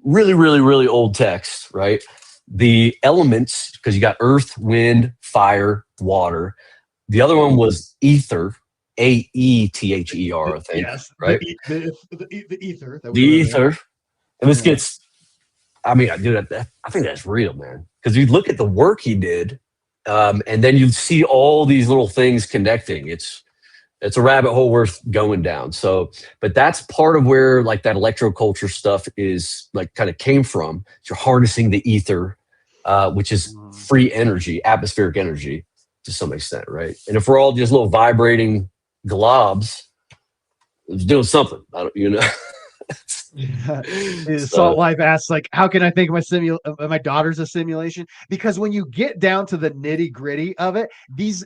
[SPEAKER 3] really, really, really old texts, right? The elements, because you got earth, wind, fire, water. The other one was ether, AETHER, I think. Yes, right?
[SPEAKER 2] The ether.
[SPEAKER 3] The ether. And this gets, I mean, dude, I think that's real, man. Because you look at the work he did, and then you see all these little things connecting. It's a rabbit hole worth going down. So, but that's part of where like that electroculture stuff is like kind of came from. You're harnessing the ether, which is free energy, atmospheric energy to some extent, right? And if we're all just little vibrating globs, it's doing something.
[SPEAKER 2] Salt Life asks, like, how can I think my daughter's a simulation? Because when you get down to the nitty gritty of it, these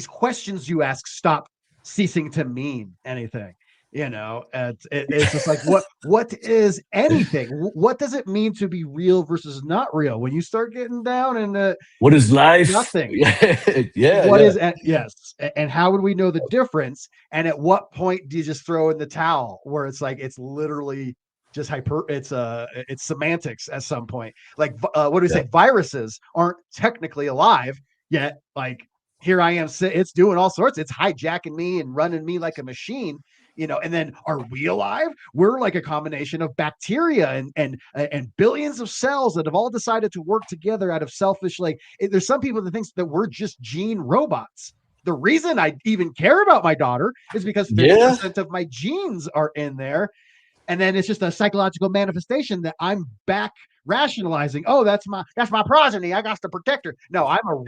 [SPEAKER 2] questions you ask stop ceasing to mean anything. It's just like what is anything? What does it mean to be real versus not real? When you start getting down and
[SPEAKER 3] what is life?
[SPEAKER 2] Nothing.
[SPEAKER 3] What
[SPEAKER 2] is yes? And how would we know the difference? And at what point do you just throw in the towel? Where it's like it's literally just it's semantics at some point. Like what do we say? Viruses aren't technically alive yet. Like here I am, it's doing all sorts. It's hijacking me and running me like a machine. And then are we alive? We're like a combination of bacteria and billions of cells that have all decided to work together out of selfish, there's some people that think that we're just gene robots. The reason I even care about my daughter is because 50% of my genes are in there. And then it's just a psychological manifestation that I'm back rationalizing. Oh, that's my progeny. I got to protect her. No, I'm a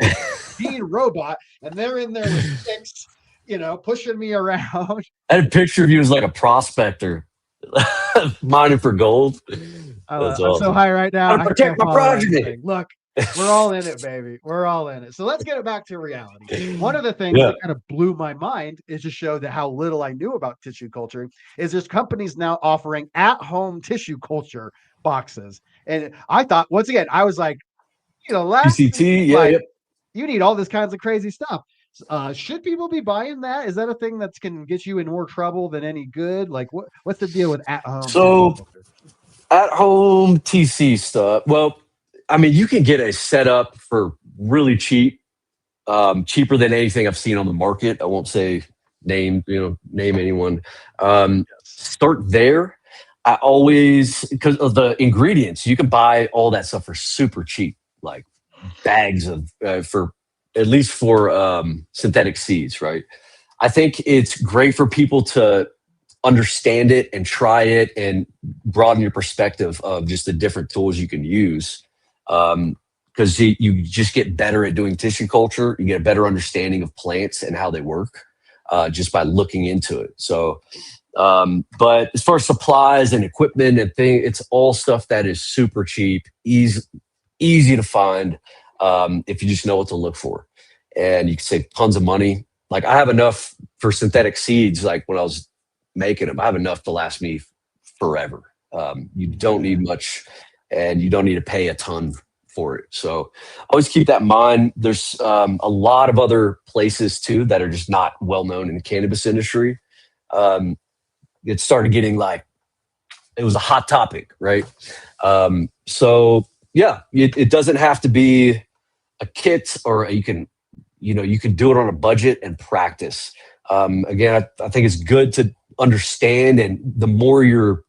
[SPEAKER 2] gene robot, and they're in there with sticks, pushing me around.
[SPEAKER 3] I had a picture of you as like a prospector, mining for gold.
[SPEAKER 2] I'm so high right now.
[SPEAKER 3] I protect my progeny.
[SPEAKER 2] Look, we're all in it, baby. We're all in it. So let's get it back to reality. One of the things that kind of blew my mind is to show that how little I knew about tissue culture is there's companies now offering at-home tissue culture boxes. And I thought, once again, I was like,
[SPEAKER 3] PCT,
[SPEAKER 2] you need all this kinds of crazy stuff. Should people be buying that? Is that a thing that can get you in more trouble than any good? Like, what's the deal with at-home?
[SPEAKER 3] So, at-home TC stuff. Well, I mean, you can get a setup for really cheap, cheaper than anything I've seen on the market. I won't say name anyone. Start there. I always, because of the ingredients, you can buy all that stuff for super cheap, like bags of for at least for synthetic seeds, right? I think it's great for people to understand it and try it and broaden your perspective of just the different tools you can use. Because you just get better at doing tissue culture. You get a better understanding of plants and how they work just by looking into it. So, but as far as supplies and equipment and things, it's all stuff that is super cheap, easy to find if you just know what to look for. And you can save tons of money. Like I have enough for synthetic seeds, like when I was making them, I have enough to last me forever. You don't need much, and you don't need to pay a ton for it. So always keep that in mind. There's a lot of other places too that are just not well known in the cannabis industry. It started getting like, it was a hot topic, right? So yeah, it doesn't have to be a kit, or you can do it on a budget and practice. Again, I think it's good to understand, and the more you're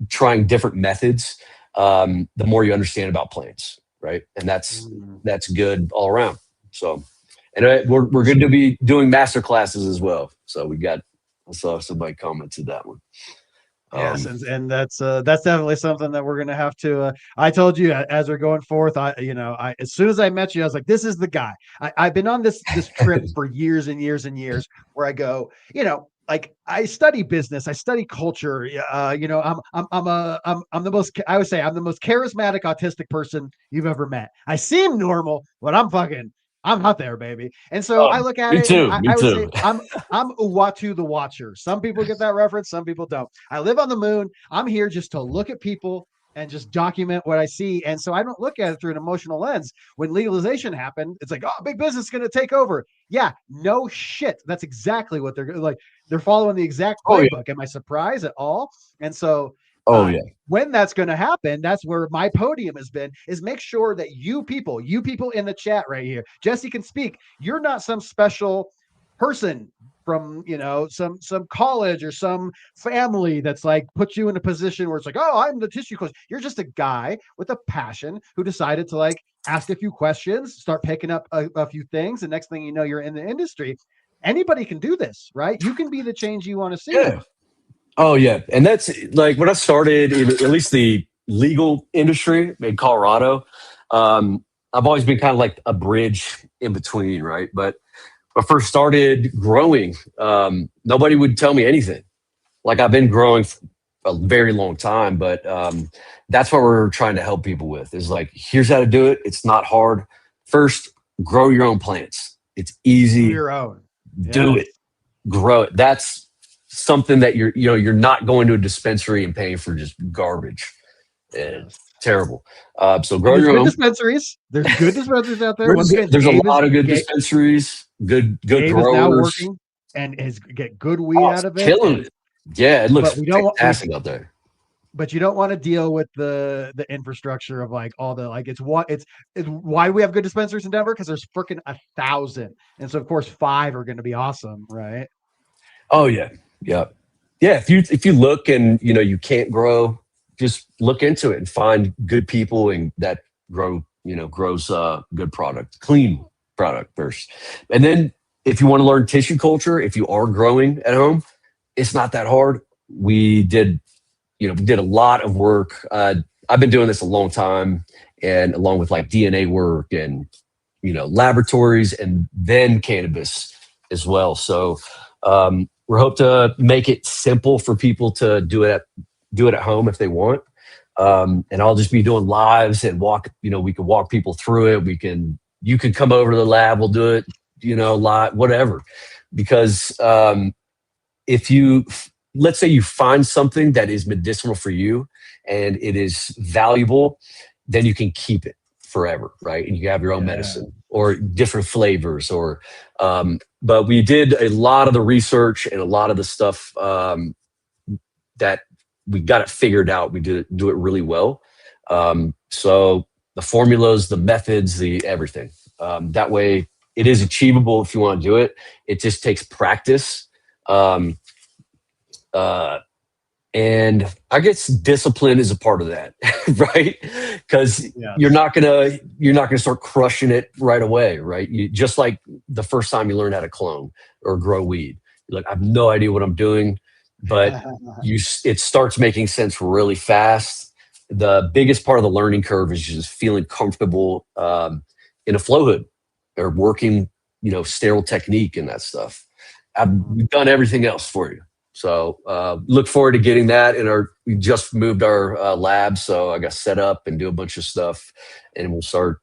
[SPEAKER 3] trying different methods, the more you understand about plants, right? And that's good all around. So, and we're going to be doing master classes as well. So I saw somebody commented that one.
[SPEAKER 2] Yes, and that's definitely something that we're gonna have to. I told you as we're going forth. I as soon as I met you, I was like, "This is the guy." I've been on this trip for years and years and years, where I go, like I study business, I study culture. I'm the most. I would say I'm the most charismatic autistic person you've ever met. I seem normal, but I'm not there, baby. And so I look at it.
[SPEAKER 3] Too,
[SPEAKER 2] and I would say I'm Uatu the Watcher. Some people get that reference, some people don't. I live on the moon. I'm here just to look at people and just document what I see. And so I don't look at it through an emotional lens. When legalization happened, it's like, oh, big business is going to take over. Yeah, no shit. That's exactly what they're like. They're following the exact playbook. Am I surprised at all? And so when that's going to happen, that's where my podium has been, is make sure that you people in the chat right here, Jesse can speak. You're not some special person from, some college or some family that's like put you in a position where it's like, oh, I'm the tissue coach. You're just a guy with a passion who decided to like ask a few questions, start picking up a few things. And next thing you know, you're in the industry. Anybody can do this, right? You can be the change you want to see.
[SPEAKER 3] Yeah. Oh yeah, and that's like when I started, at least the legal industry in Colorado. I've always been kind of like a bridge in between, right? But when I first started growing, nobody would tell me anything. Like I've been growing for a very long time, but that's what we're trying to help people with. Is like, here's how to do it. It's not hard. First, grow your own plants. It's easy.
[SPEAKER 2] Do your own.
[SPEAKER 3] Do it. Grow it. That's something that you're not going to a dispensary and paying for just garbage. It's terrible. So grow your own
[SPEAKER 2] dispensaries. There's good dispensaries out there.
[SPEAKER 3] There's a lot of good dispensaries. Good growers. Is now working
[SPEAKER 2] and get good weed out of it.
[SPEAKER 3] Killing it. Yeah, it looks fantastic out there.
[SPEAKER 2] But you don't want to deal with the infrastructure of like all the like it's why we have good dispensaries in Denver, because there's freaking 1,000, and so of course 5 are going to be awesome, right?
[SPEAKER 3] Oh yeah. Yeah. If you look and you can't grow, just look into it and find good people and that grows good product, clean product first. And then if you want to learn tissue culture, if you are growing at home, it's not that hard. We did a lot of work. I've been doing this a long time, and along with like DNA work and laboratories, and then cannabis as well. So we hope to make it simple for people to do it at home if they want. And I'll just be doing lives and we can walk people through it. You can come over to the lab. We'll do it, live, whatever. Because let's say you find something that is medicinal for you and it is valuable, then you can keep it forever, right? And you have your own medicine or different flavors but we did a lot of the research and a lot of the stuff that we got it figured out. We do it really well. So the formulas, the methods, the everything. That way it is achievable if you want to do it. It just takes practice. And I guess discipline is a part of that, right? Because you're not gonna start crushing it right away, right? Just like the first time you learn how to clone or grow weed, you're like, I have no idea what I'm doing, but it starts making sense really fast. The biggest part of the learning curve is just feeling comfortable in a flow hood or working, sterile technique and that stuff. We've done everything else for you. So look forward to getting that. We just moved our lab, so I got set up and do a bunch of stuff, and we'll start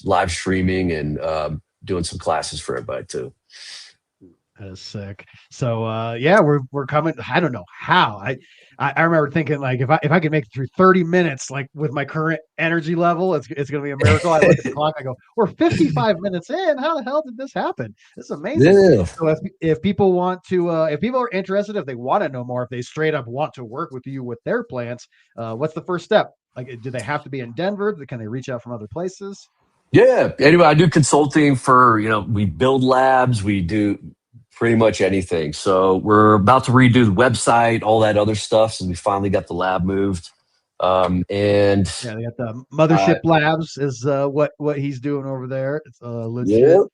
[SPEAKER 3] live streaming and doing some classes for everybody too.
[SPEAKER 2] That is sick. So yeah, we're coming. I don't know how. I remember thinking like if I could make it through 30 minutes like with my current energy level, it's gonna be a miracle. I look at the clock, I go, we're 55 minutes in. How the hell did this happen? This is amazing.
[SPEAKER 3] Yeah.
[SPEAKER 2] So if people want to if people are interested, if they want to know more, if they straight up want to work with you with their plants, what's the first step? Like, do they have to be in Denver? Can they reach out from other places?
[SPEAKER 3] Yeah. Anyway, I do consulting for, we build labs, we do pretty much anything. So we're about to redo the website, all that other stuff. So we finally got the lab moved. And
[SPEAKER 2] Yeah, they got the Mothership Labs is what he's doing over there. It's legit.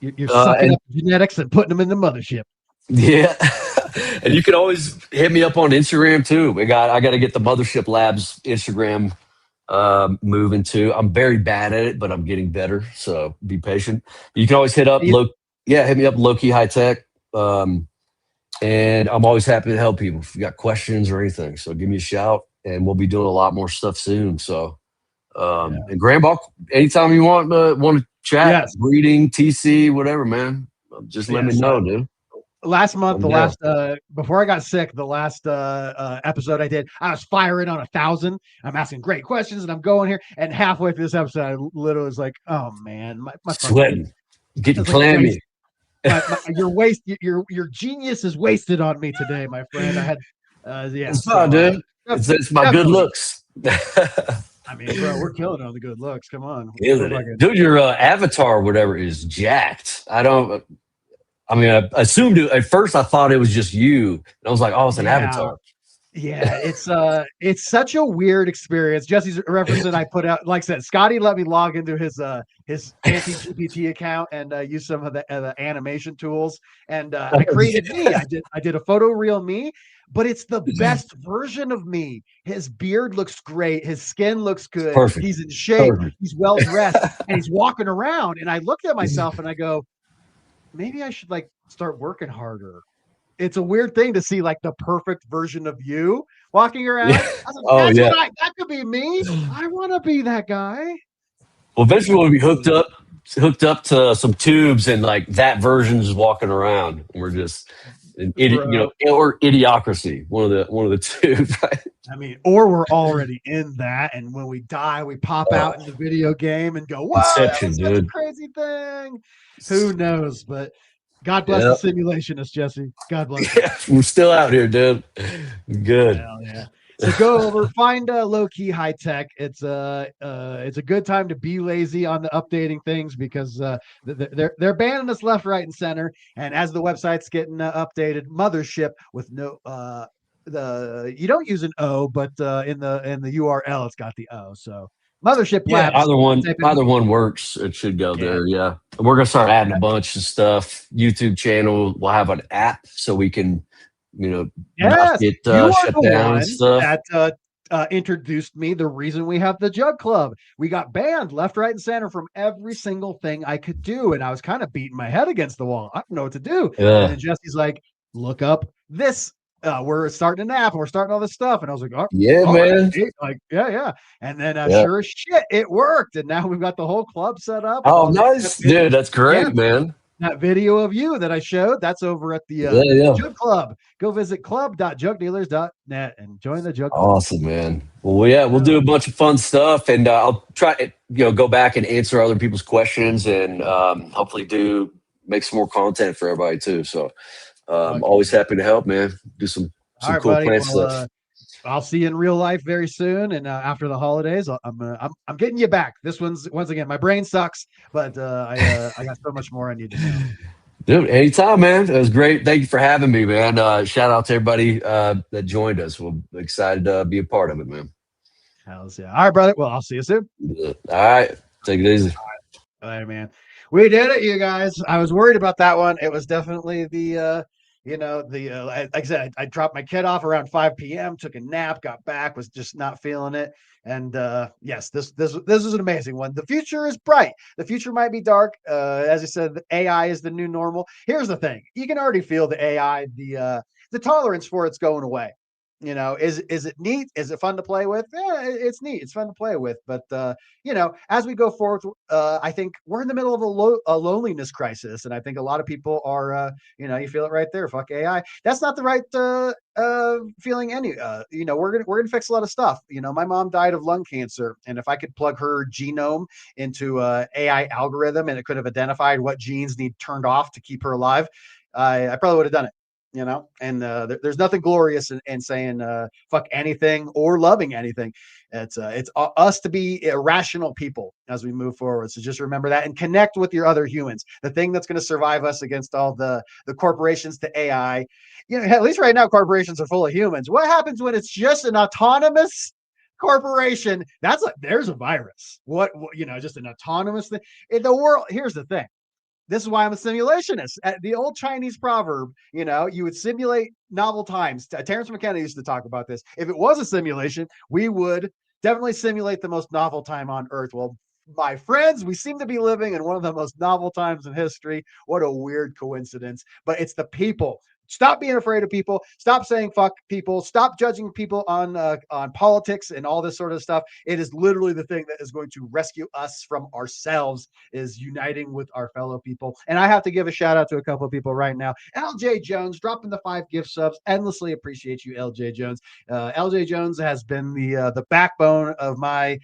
[SPEAKER 3] yeah,
[SPEAKER 2] You're sucking up genetics and putting them in the mothership.
[SPEAKER 3] yeah. And you can always hit me up on Instagram too. I got to get the Mothership Labs Instagram moving too. I'm very bad at it, but I'm getting better. So be patient. You can always hit me up Low Key High Tech. And I'm always happy to help people if you got questions or anything. So give me a shout, and we'll be doing a lot more stuff soon. So, and GRAMBO, anytime you want to chat, breeding, TC, whatever, man, just let me know, dude.
[SPEAKER 2] Last month, before I got sick, the last episode I did, I was firing on 1,000. I'm asking great questions, and I'm going here. And halfway through this episode, I literally was like, "Oh man, my
[SPEAKER 3] sweating, getting clammy."
[SPEAKER 2] Your genius is wasted on me today, my friend. I had,
[SPEAKER 3] it's fine, dude. It's my good looks.
[SPEAKER 2] I mean, bro, we're killing it on the good looks. Come on,
[SPEAKER 3] dude. Your avatar, or whatever, is jacked. I assumed it, at first I thought it was just you. And I was like, oh, it's an avatar.
[SPEAKER 2] Yeah, it's such a weird experience. Jesse's reference that I put out, like I said, Scotty let me log into his anti-GPT account and use some of the animation tools. And I created me. I did a photo real me, but it's the best version of me. His beard looks great. His skin looks good.
[SPEAKER 3] Perfect.
[SPEAKER 2] He's in shape.
[SPEAKER 3] Perfect.
[SPEAKER 2] He's well dressed, and he's walking around. And I looked at myself and I go, maybe I should like start working harder. It's a weird thing to see like the perfect version of you walking around. Like, that could be me. I want to be that guy.
[SPEAKER 3] Well, eventually we'll be hooked up to some tubes, and like that version is walking around. And we're just an idiot, or idiocracy. One of the two. Right?
[SPEAKER 2] I mean, or we're already in that, and when we die, we pop out in the video game and go, "Wow, that's such a crazy thing." Who knows? But God bless the simulationists, Jesse. God bless.
[SPEAKER 3] Yeah, we're still out here, dude. Good.
[SPEAKER 2] Hell yeah. So go over, find Low Key High Tech. It's a good time to be lazy on the updating things because they're banning us left, right, and center. And as the website's getting updated, Mothership with no you don't use an O, but in the URL it's got the O. So Mothership Labs.
[SPEAKER 3] Either one works. It should go there. Yeah. We're going to start adding a bunch of stuff. YouTube channel. We'll have an app so we can, not get shut down and stuff.
[SPEAKER 2] That introduced me. The reason we have the Jug Club. We got banned left, right, and center from every single thing I could do. And I was kind of beating my head against the wall. I don't know what to do.
[SPEAKER 3] Yeah.
[SPEAKER 2] And then Jesse's like, look up this. We're starting an app and we're starting all this stuff. And I was like, oh,
[SPEAKER 3] yeah, man.
[SPEAKER 2] Like, yeah. And then sure as shit, it worked. And now we've got the whole club set up.
[SPEAKER 3] Oh, nice. Dude, that's great, man.
[SPEAKER 2] That video of you that I showed, that's over at the Jug Club. Go visit club.jugdealers.net and join the Jug Club.
[SPEAKER 3] Awesome, man. Well, yeah, we'll do a bunch of fun stuff, and I'll try go back and answer other people's questions, and hopefully make some more content for everybody too. So I'm always happy to help, man. Do some cool plant stuff.
[SPEAKER 2] I'll see you in real life very soon, and after the holidays, I'm getting you back. This one's once again, my brain sucks, but I got so much more I need to know.
[SPEAKER 3] Dude, anytime, man. It was great. Thank you for having me, man. Shout out to everybody that joined us. We're excited to be a part of it, man.
[SPEAKER 2] Hells yeah! All right, brother. Well, I'll see you soon.
[SPEAKER 3] All right, take it easy.
[SPEAKER 2] All right, man. We did it, you guys. I was worried about that one. It was definitely the. Like I said, I dropped my kid off around 5 p.m., took a nap, got back, was just not feeling it. And yes, this is an amazing one. The future is bright. The future might be dark. As I said, the AI is the new normal. Here's the thing. You can already feel the AI, the tolerance for it's going away. You know, is it neat? Is it fun to play with? Yeah, it's neat. It's fun to play with. But you know, as we go forward, I think we're in the middle of a loneliness crisis, and I think a lot of people are. You know, you feel it right there. Fuck AI. That's not the right feeling. You know, we're gonna fix a lot of stuff. You know, my mom died of lung cancer, and if I could plug her genome into a AI algorithm, and it could have identified what genes need turned off to keep her alive, I probably would have done it. You know, and there's nothing glorious in saying fuck anything or loving anything. It's us to be irrational people as we move forward. So just remember that and connect with your other humans. The thing that's going to survive us against all the corporations to AI. You know, at least right now corporations are full of humans. What happens when it's just an autonomous corporation? That's like there's a virus. What you know, just an autonomous thing in the world. Here's the thing. This is why I'm a simulationist. The old Chinese proverb, you know, you would simulate novel times. Terrence McKenna used to talk about this. If it was a simulation, we would definitely simulate the most novel time on Earth. Well, my friends, we seem to be living in one of the most novel times in history. What a weird coincidence. But it's the people. Stop being afraid of people. Stop saying fuck people. Stop judging people on politics and all this sort of stuff. It is literally the thing that is going to rescue us from ourselves, is uniting with our fellow people. And I have to give a shout out to a couple of people right now. LJ Jones dropping the 5 gift subs. Endlessly appreciate you, LJ Jones. LJ Jones has been the backbone of my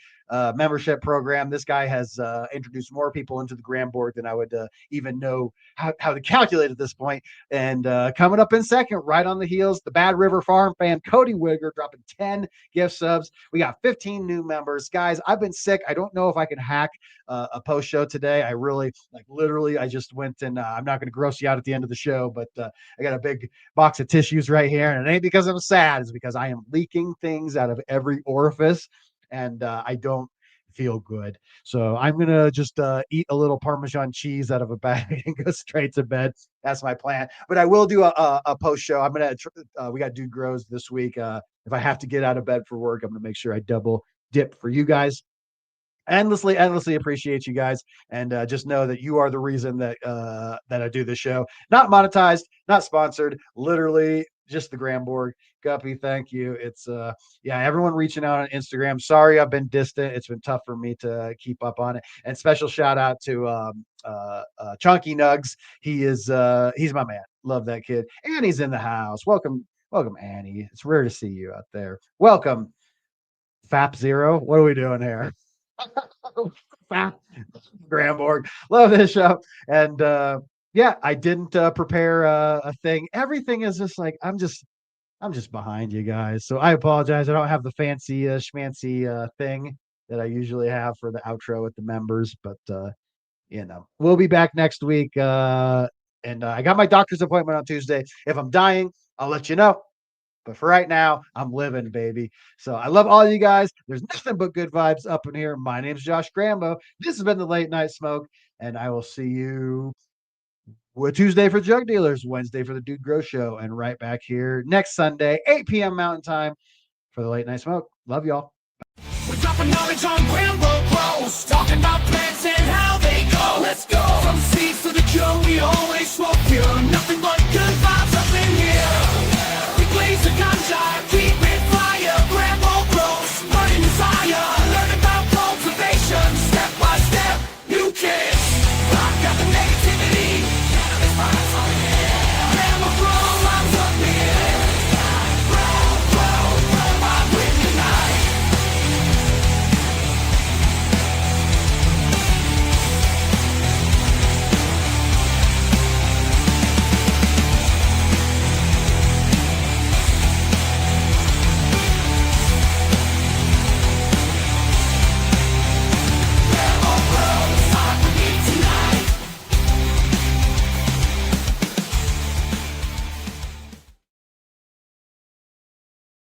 [SPEAKER 2] membership program. This guy has introduced more people into the GramBorg than I would even know how to calculate at this point. And coming up in second, right on the heels, the Bad River Farm fan, Cody Wigger, dropping 10 gift subs. We got 15 new members. Guys, I've been sick. I don't know if I can hack a post show today. I really, like, literally, I just went and I'm not going to gross you out at the end of the show, but I got a big box of tissues right here. And it ain't because I'm sad. It's because I am leaking things out of every orifice. And I don't feel good. So I'm going to just eat a little Parmesan cheese out of a bag and go straight to bed. That's my plan. But I will do a post show. I'm going to, we got Dude Grows this week. If I have to get out of bed for work, I'm going to make sure I double dip for you guys. Endlessly appreciate you guys, and just know that you are the reason that I do this show. Not monetized, not sponsored, literally just the GramBorg. Guppy, thank you. It's yeah, everyone reaching out on Instagram. Sorry I've been distant. It's been tough for me to keep up on it. And special shout out to Chunky Nugs. He's my man. Love that kid. Annie's in the house. Welcome, Annie. It's rare to see you out there. Welcome, Fap Zero. What are we doing here? GramBorg. Love this show. And yeah, I didn't prepare a thing. Everything is just like I'm just behind you guys. So I apologize. I don't have the fancy schmancy thing that I usually have for the outro with the members, but you know, we'll be back next week. And I got my doctor's appointment on Tuesday. If I'm dying, I'll let you know. But for right now, I'm living, baby. So I love all you guys. There's nothing but good vibes up in here. My name's Josh Grambo. This has been the Late Night Smoke, and I will see you Tuesday for Jug Dealers, Wednesday for the Dude Grow Show, and right back here next Sunday, 8 p.m. Mountain Time for the Late Night Smoke. Love y'all.
[SPEAKER 1] We're dropping knowledge on GRAMBO bros, talking about plans.